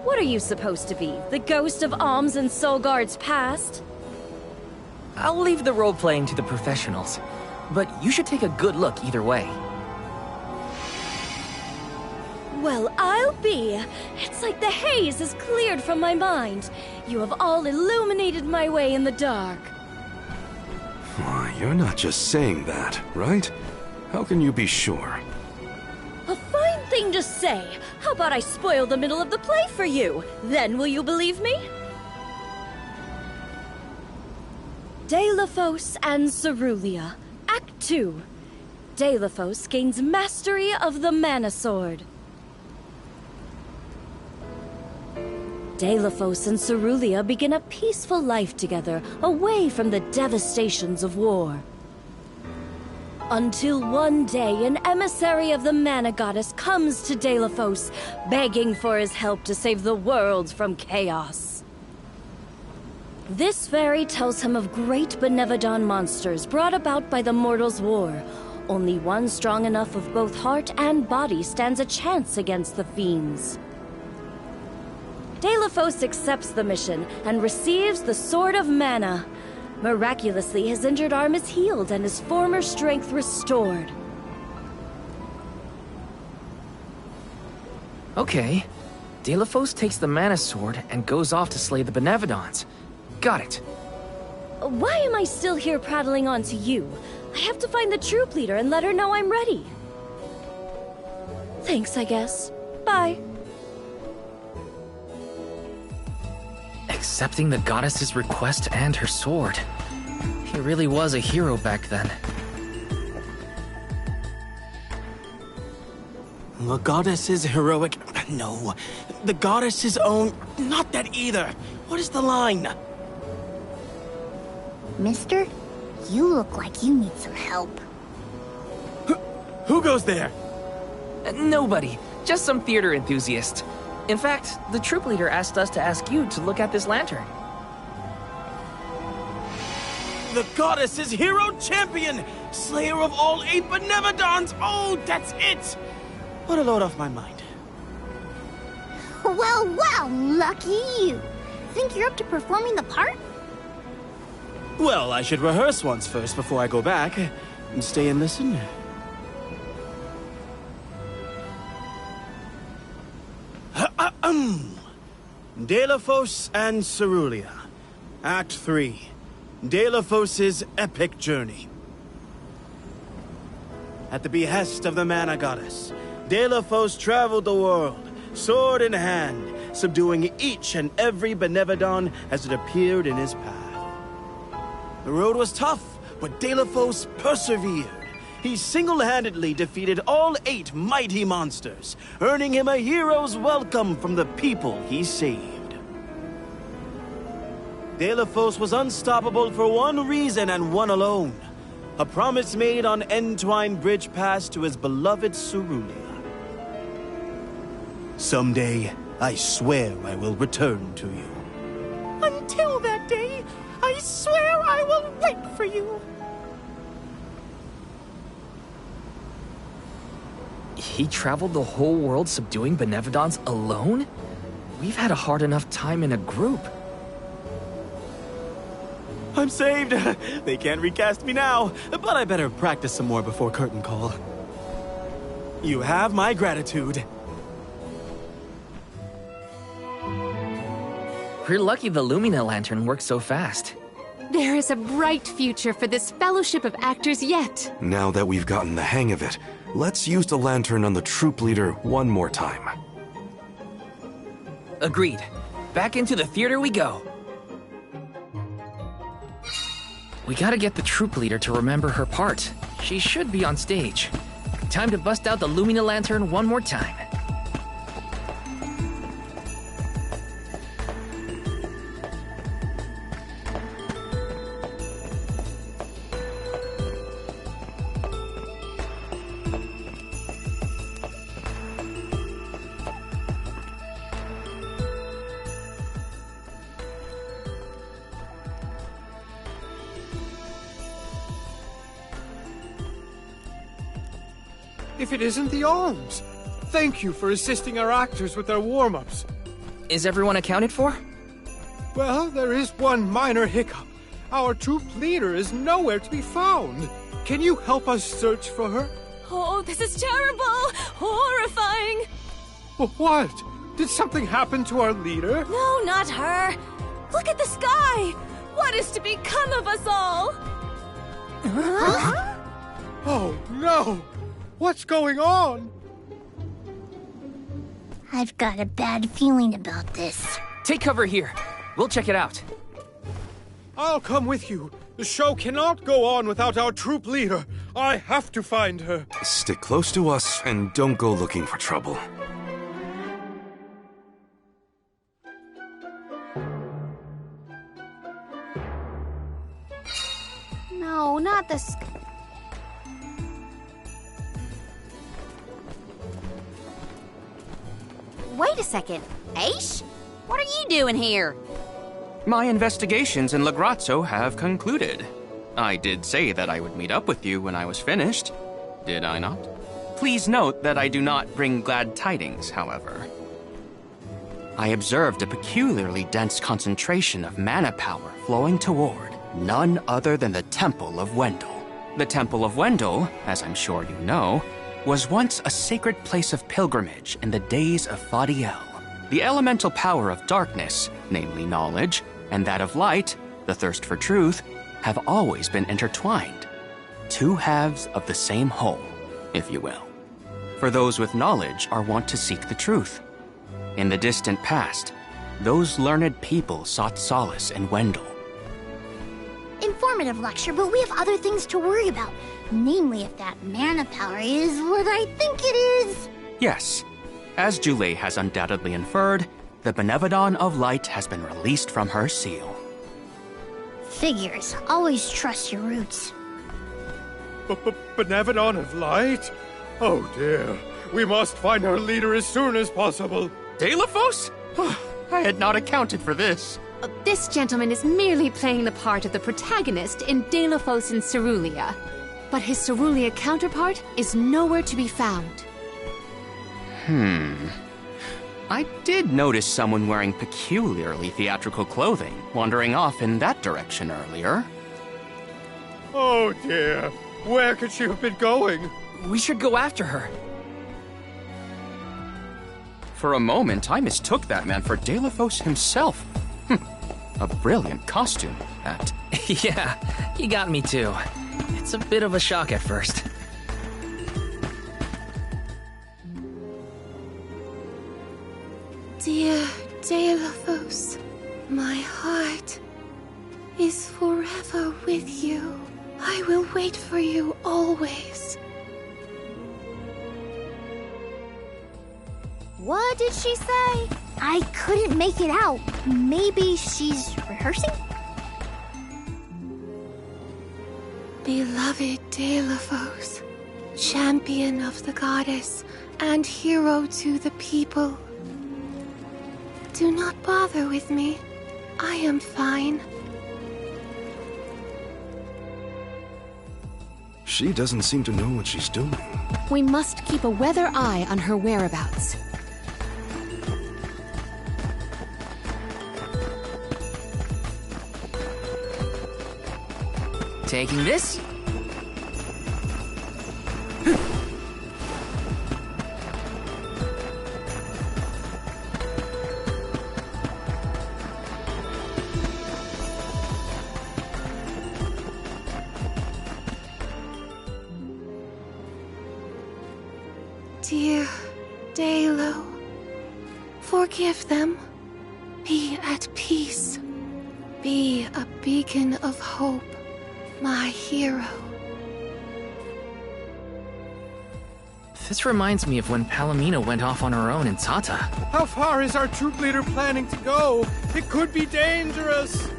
What are you supposed to be? The ghost of Alms and Solgard's past? I'll leave the role-playing to the professionals, but you should take a good look either way. Well, I'll be. It's like the haze is cleared from my mind. You have all illuminated my way in the dark. Why, you're not just saying that, right? How can you be sure? A fine thing to say. How about I spoil the middle of the play for you? Then will you believe me? Delafos and Cerulia, Act 2. Delafos gains mastery of the Mana Sword. Delafos and Cerulia begin a peaceful life together, away from the devastations of war. Until one day, an emissary of the Mana Goddess comes to Delafos, begging for his help to save the world from chaos. This fairy tells him of great Benevodon monsters brought about by the Mortals' War. Only one strong enough of both heart and body stands a chance against the fiends. Delafos accepts the mission and receives the Sword of Mana. Miraculously, his injured arm is healed and his former strength restored. Okay. Delafos takes the Mana Sword and goes off to slay the Benevodons. Got it. Why am I still here prattling on to you? I have to find the troop leader and let her know I'm ready. Thanks, I guess. Bye. Accepting the goddess's request and her sword. He really was a hero back then. The goddess's heroic... No. The goddess's own... Not that either. What is the line? Mister, you look like you need some help. Who goes there? Nobody. Just some theater enthusiast. In fact, the troop leader asked us to ask you to look at this lantern. The goddess's hero champion! Slayer of all 8 Benevodons! Oh, that's it! What a load off my mind. Well, well, lucky you. Think you're up to performing the part? Well, I should rehearse once first before I go back. And stay and listen. Delafos and Cerulia. Act 3. Delafos' epic journey. At the behest of the Mana Goddess, Delafos traveled the world, sword in hand, subduing each and every Benevodon as it appeared in his path. The road was tough, but Delafos persevered. He single-handedly defeated all 8 mighty monsters, earning him a hero's welcome from the people he saved. Delafos was unstoppable for one reason and one alone. A promise made on Entwine Bridge Pass to his beloved Cerulia. Someday, I swear I will return to you. Until that day, I swear I will wait for you. He traveled the whole world subduing Benevodons alone? We've had a hard enough time in a group. I'm saved! They can't recast me now, but I better practice some more before curtain call. You have my gratitude. We're lucky the Lumina Lantern works so fast. There is a bright future for this fellowship of actors yet. Now that we've gotten the hang of it, let's use the lantern on the troop leader one more time. Agreed. Back into the theater we go. We gotta get the troop leader to remember her part. She should be on stage. Time to bust out the Lumina Lantern one more time. If it isn't the alms! Thank you for assisting our actors with their warm-ups. Is everyone accounted for? Well, there is one minor hiccup. Our troop leader is nowhere to be found. Can you help us search for her? Oh, this is terrible! Horrifying! What? Did something happen to our leader? No, not her! Look at the sky! What is to become of us all? Huh? Oh, no! What's going on? I've got a bad feeling about this. Take cover here. We'll check it out. I'll come with you. The show cannot go on without our troop leader. I have to find her. Stick close to us and don't go looking for trouble. No, not the sky. Wait a second. Aish? What are you doing here? My investigations in Lagrazzo have concluded. I did say that I would meet up with you when I was finished. Did I not? Please note that I do not bring glad tidings, however. I observed a peculiarly dense concentration of mana power flowing toward none other than the Temple of Wendel. The Temple of Wendel, as I'm sure you know, was once a sacred place of pilgrimage in the days of Fadiel. The elemental power of darkness, namely knowledge, and that of light, the thirst for truth, have always been intertwined. Two halves of the same whole, if you will. For those with knowledge are wont to seek the truth. In the distant past, those learned people sought solace in Wendel. Informative lecture, but we have other things to worry about. Namely, if that mana power is what I think it is. Yes. As Julie has undoubtedly inferred, the Benevodon of Light has been released from her seal. Figures. Always trust your roots. Benevodon of Light? Oh dear. We must find our leader as soon as possible. Deilophos? I had not accounted for this. This gentleman is merely playing the part of the protagonist in Deilophos and Cerulia. But his Cerulia counterpart is nowhere to be found. I did notice someone wearing peculiarly theatrical clothing wandering off in that direction earlier. Oh dear. Where could she have been going? We should go after her. For a moment, I mistook that man for Deilophos himself. A brilliant costume, that. Yeah, you got me too. It's a bit of a shock at first. Dear Deilophos, my heart is forever with you. I will wait for you always. What did she say? I couldn't make it out. Maybe she's rehearsing? Beloved Deilophos, champion of the goddess and hero to the people. Do not bother with me. I am fine. She doesn't seem to know what she's doing. We must keep a weather eye on her whereabouts. Taking this? Dear Dalo, forgive them. Be at peace. Be a beacon of hope, my hero. This reminds me of when Palomino went off on her own in Tata. How far is our troop leader planning to go? It could be dangerous.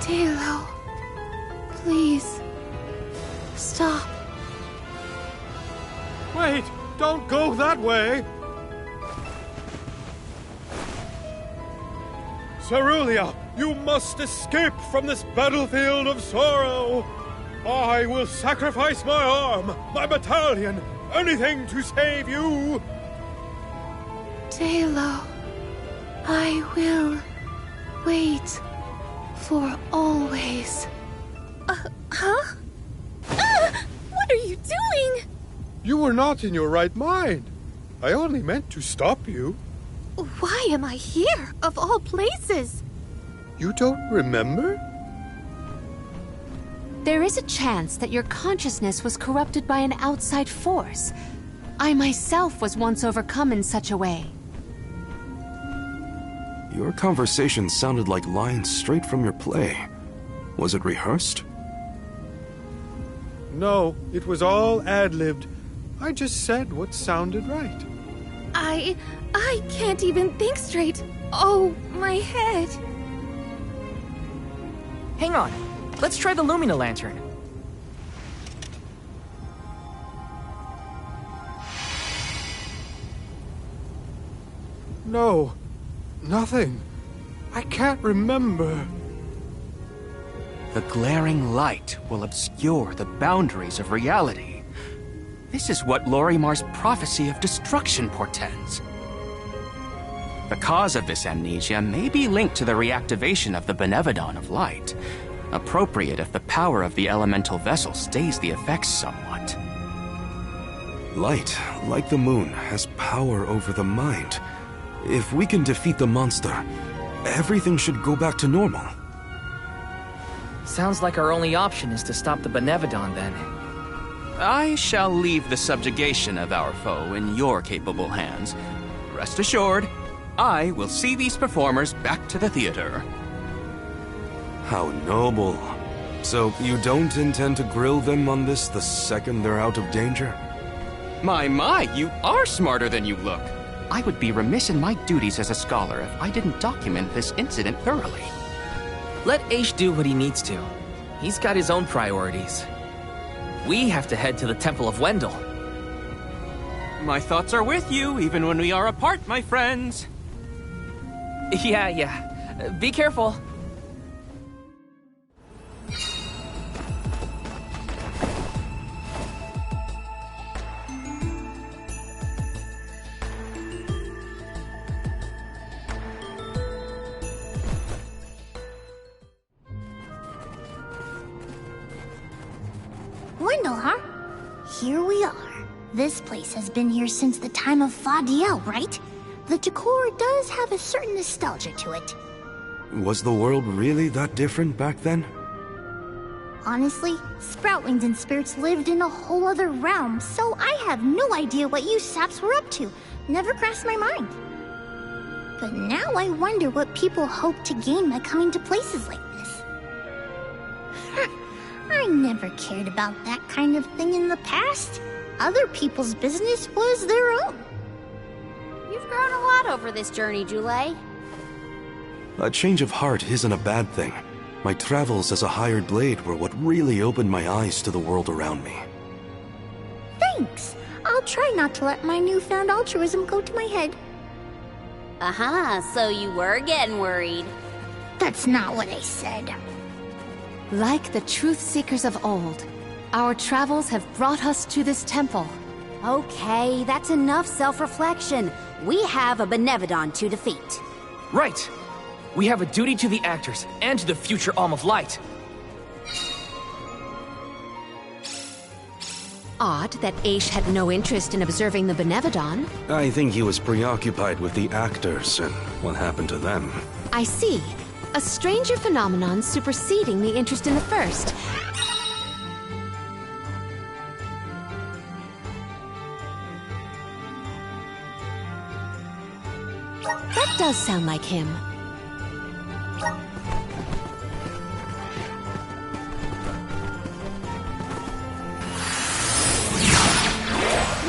Dalo, please, stop. Wait, don't go that way. Cerulia, you must escape from this battlefield of sorrow. I will sacrifice my arm, my battalion, anything to save you. Dalo, I will wait for always. Huh? What are you doing? You were not in your right mind. I only meant to stop you. Why am I here, of all places? You don't remember? There is a chance that your consciousness was corrupted by an outside force. I myself was once overcome in such a way. Your conversation sounded like lines straight from your play. Was it rehearsed? No, it was all ad-libbed. I just said what sounded right. I can't even think straight. Oh, my head. Hang on. Let's try the Lumina Lantern. No, nothing. I can't remember. The glaring light will obscure the boundaries of reality. This is what Lorimar's prophecy of destruction portends. The cause of this amnesia may be linked to the reactivation of the Benevodon of Light, appropriate if the power of the elemental vessel stays the effects somewhat. Light, like the moon, has power over the mind. If we can defeat the monster, everything should go back to normal. Sounds like our only option is to stop the Benevodon, then. I shall leave the subjugation of our foe in your capable hands. Rest assured, I will see these performers back to the theater. How noble. So you don't intend to grill them on this the second they're out of danger? My, you are smarter than you look. I would be remiss in my duties as a scholar if I didn't document this incident thoroughly. Let Aish do what he needs to. He's got his own priorities. We have to head to the Temple of Wendel. My thoughts are with you, even when we are apart, my friends. Yeah. Be careful. Wendel, huh? Here we are. This place has been here since the time of Fadiel, right? The decor does have a certain nostalgia to it. Was the world really that different back then? Honestly, Sproutlings and spirits lived in a whole other realm, so I have no idea what you saps were up to. Never crossed my mind. But now I wonder what people hope to gain by coming to places like this. I never cared about that kind of thing in the past. Other people's business was their own. You've grown a lot over this journey, Jule. A change of heart isn't a bad thing. My travels as a hired blade were what really opened my eyes to the world around me. Thanks. I'll try not to let my newfound altruism go to my head. So you were getting worried. That's not what I said. Like the truth seekers of old, our travels have brought us to this temple. Okay, that's enough self-reflection. We have a Benevodon to defeat. Right! We have a duty to the actors and to the future Alm of Light. Odd that Aish had no interest in observing the Benevodon. I think he was preoccupied with the actors and what happened to them. I see. A stranger phenomenon superseding the interest in the first. That does sound like him.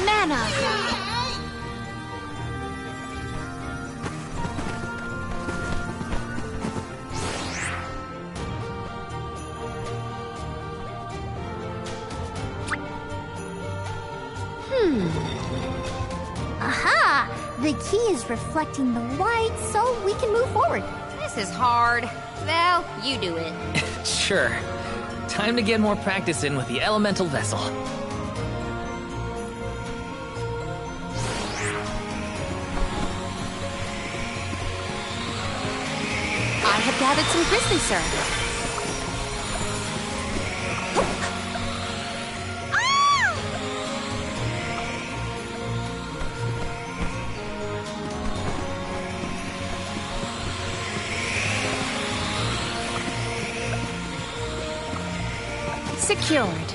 Mana! Aha! The key is reflecting the light, so we can move forward. This is hard. Val, you do it. Sure. Time to get more practice in with the elemental vessel. I have gathered some grizzly syrup. Secured.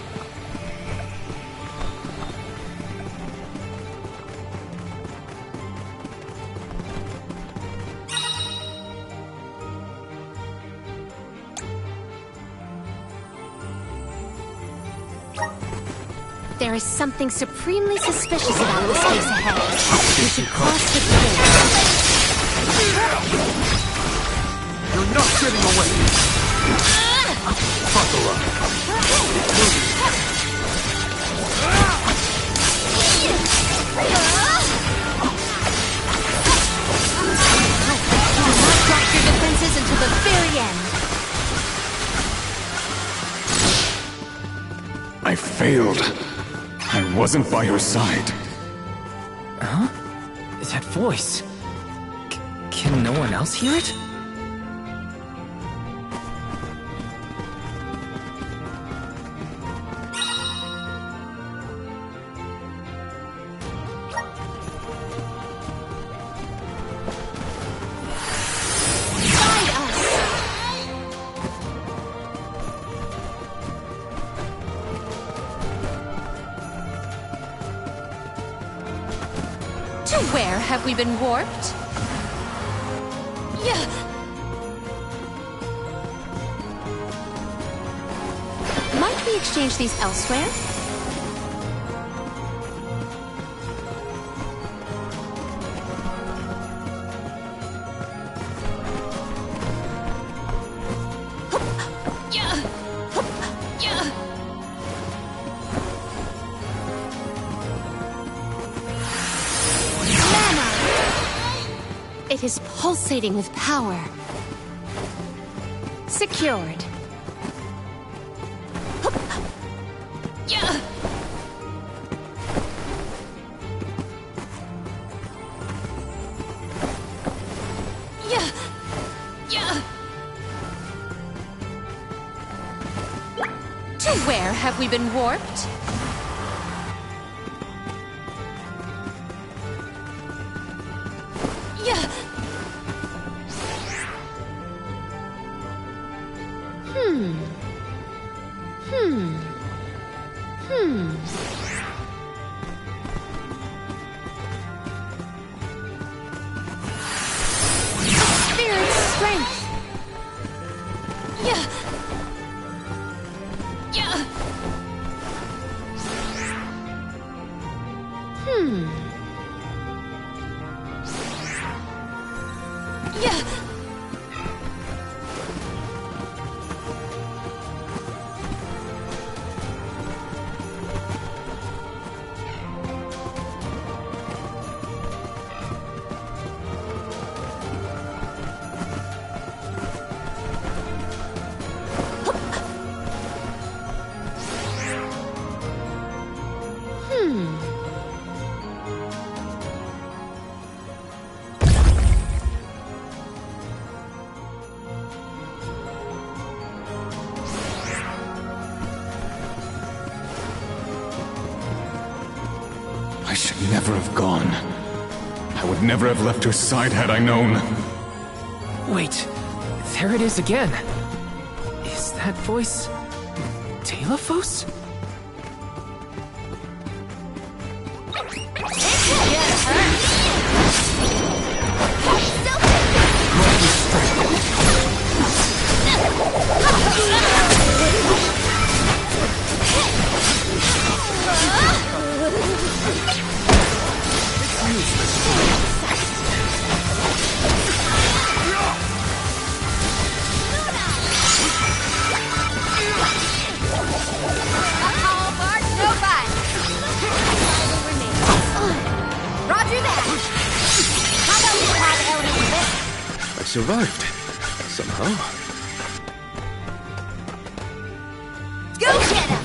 There is something supremely suspicious about the space ahead. We should cross the bridge. You're not getting away! Buckle up. Drop your defenses until the very end. I failed. I wasn't by your side. Huh? That voice. Can no one else hear it? Where have we been warped? Yeah. Might we exchange these elsewhere? It is pulsating with power. Secured. To where have we been warped? never have gone. I would never have left her side had I known. Wait, there it is again. Is that voice Delaphos? I survived. Somehow. Go get him!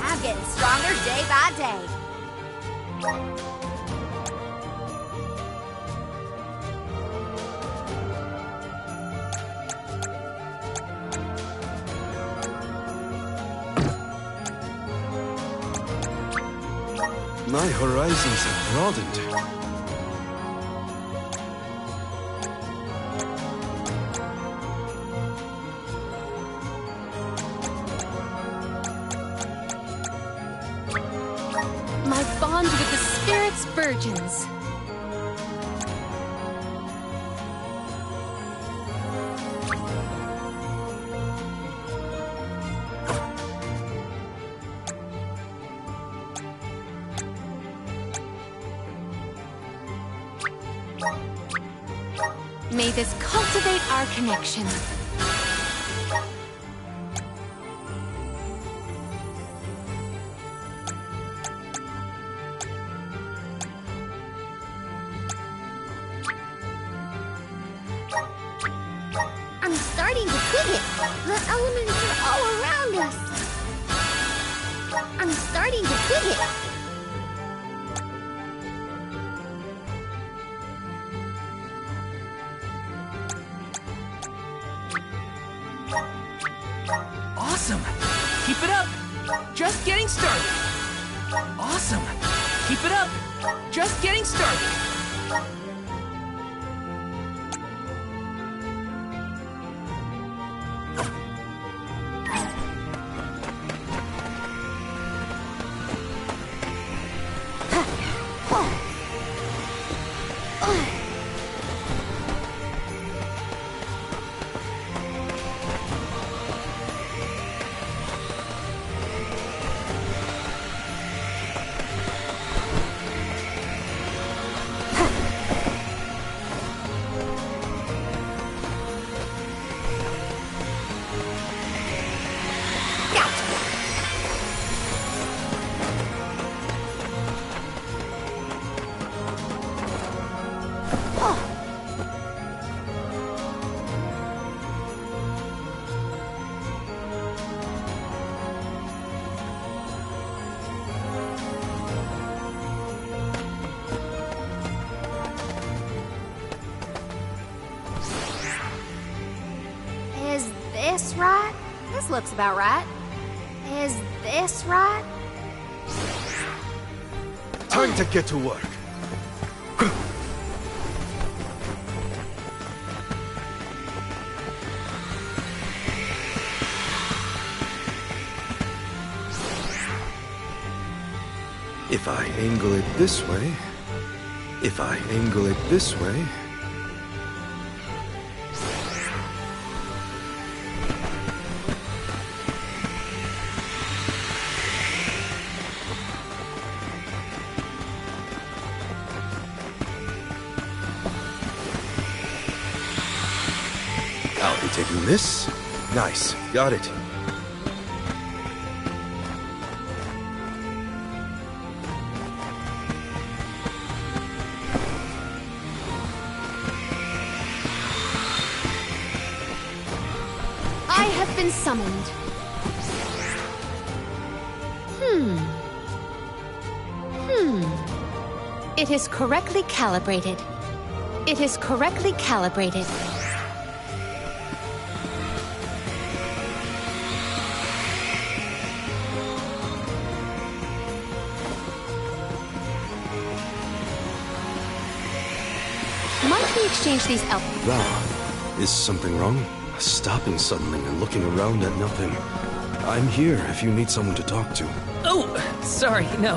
I'm getting stronger day by day. My horizons have broadened. My bond with the Spirit's virgins. May this cultivate our connection. I'm starting to dig it. The elements are all around us. I'm starting to dig it. Awesome! Keep it up! Just getting started! Awesome! Keep it up! Just getting started! Is this right? This looks about right. Is this right? Time to get to work. If I angle it this way, if I angle it this way... I'll be taking this. Nice. Got it. I have been summoned. It is correctly calibrated. It is correctly calibrated. Might we exchange these elf? Val, is something wrong? Stopping suddenly and looking around at nothing. I'm here if you need someone to talk to. Oh, sorry, no.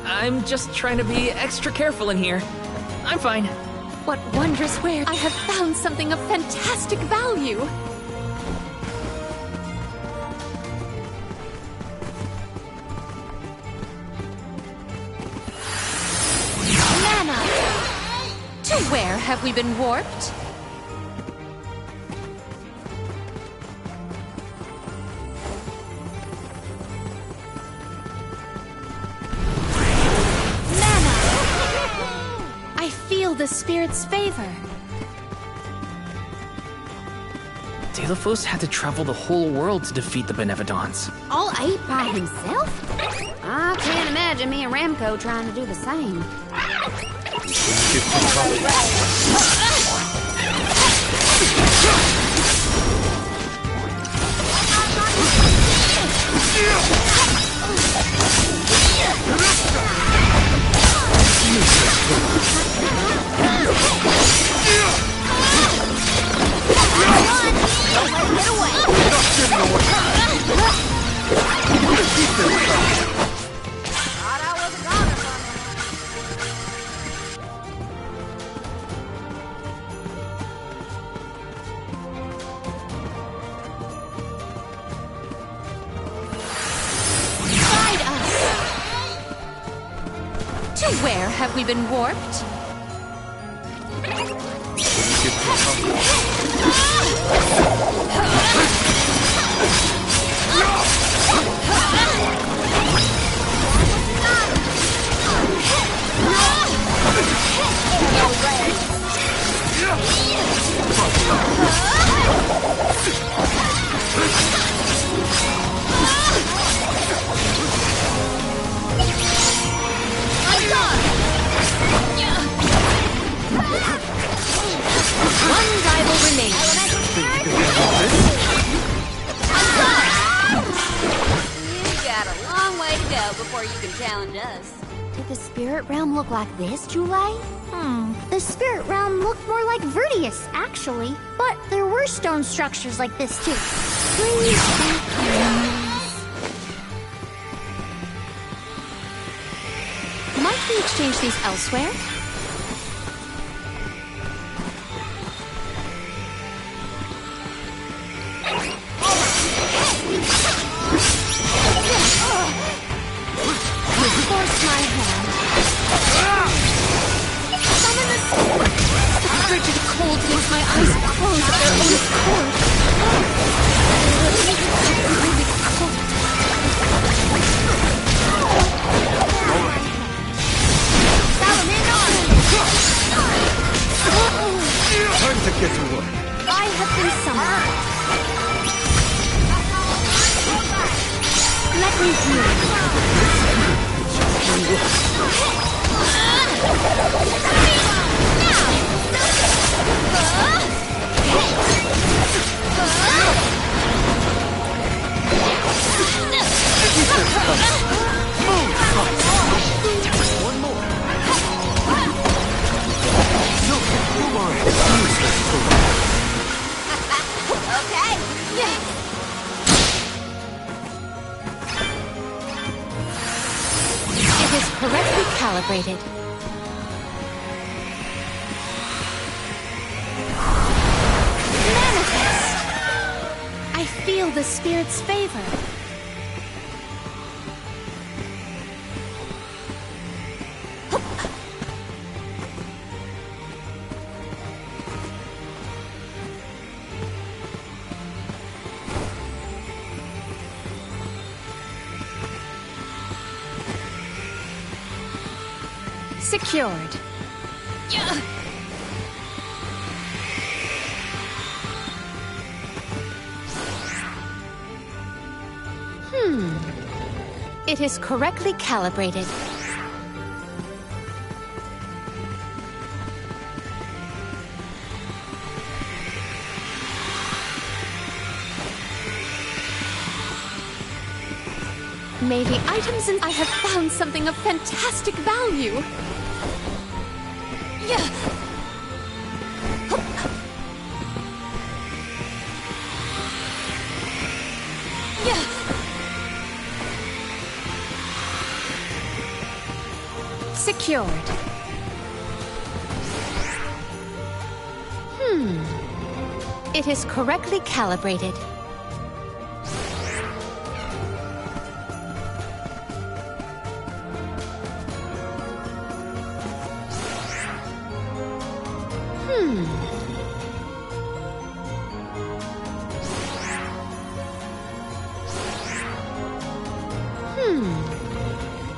I'm just trying to be extra careful in here. I'm fine. What wondrous wares! I have found something of fantastic value! Mana! To where have we been warped? The spirit's favor. Deilophos had to travel the whole world to defeat the Benevodons. All 8 by himself? I can't imagine me and Ramco trying to do the same. Where have we been warped? One rival remains. You got a long way to go before you can challenge us. Did the spirit realm look like this, Julie? The spirit realm looked more like Vertius, actually. But there were stone structures like this, too. Please Might we exchange these elsewhere? Force my hand. Summon the spirit. The frigid cold makes my eyes close of their own accord. Really cold. Time to get to work. I have been summoned. Let me heal. One more. No, come on. Okay. It is correctly calibrated. Manifest! I feel the spirit's favor. Secured. It is correctly calibrated. May the items I have found something of fantastic value. Yeah. Yeah. Secured. It is correctly calibrated.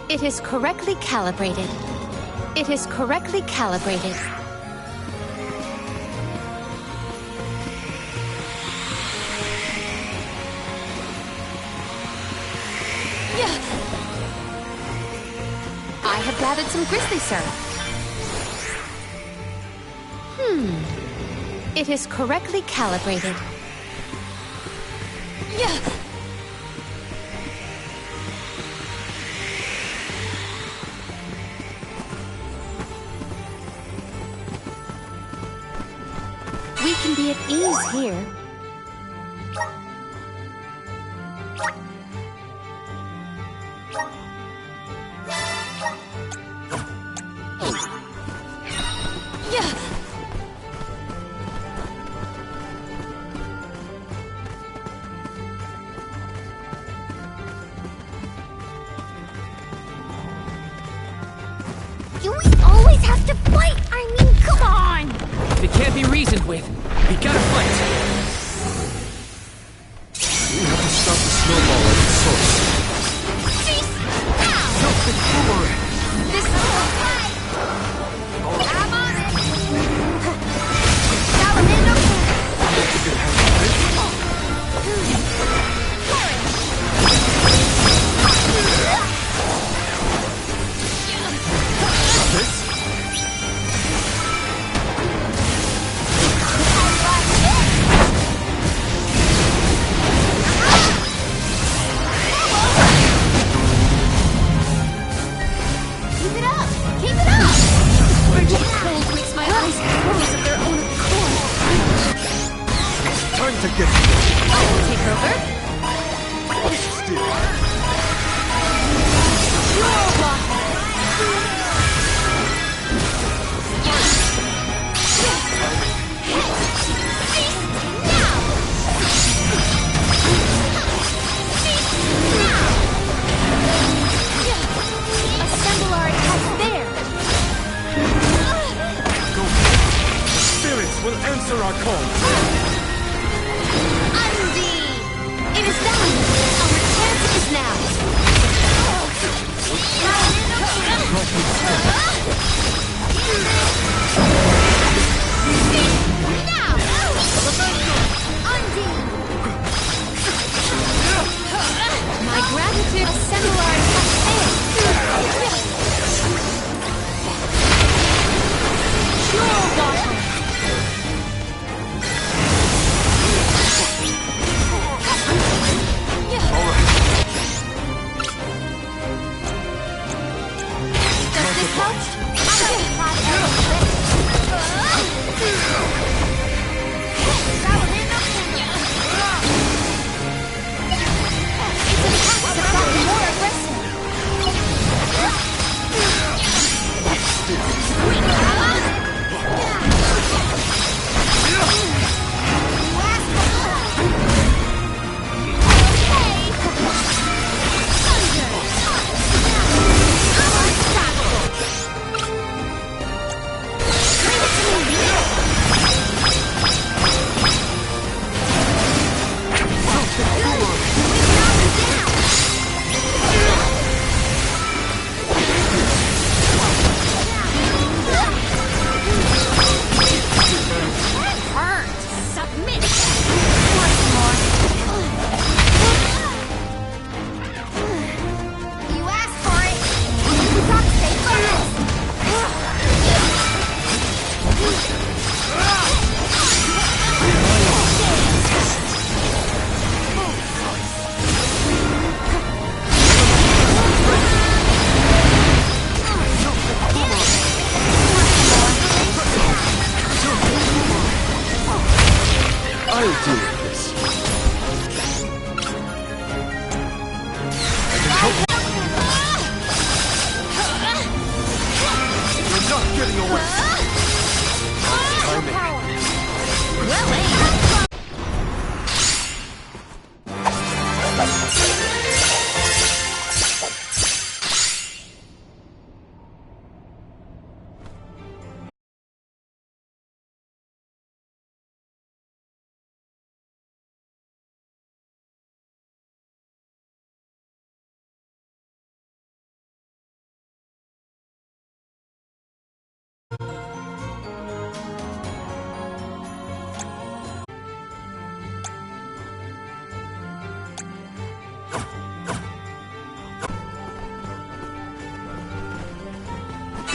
It is correctly calibrated. It is correctly calibrated. Yeah. I have gathered some grizzly syrup. It is correctly calibrated. Yeah. We can be at ease here. Do we always have to fight? I mean, come on! If it can't be reasoned with, we gotta fight. We have to stop the snowball at its source. Help the boomerang! This is okay! I'm on it! Salamander! To get Take over. Assemble our attack there. Go. The spirits will answer our call. It is done! Our chance is now! My gratitude assemble our attack there! Pure water!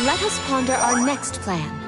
Let us ponder our next plan.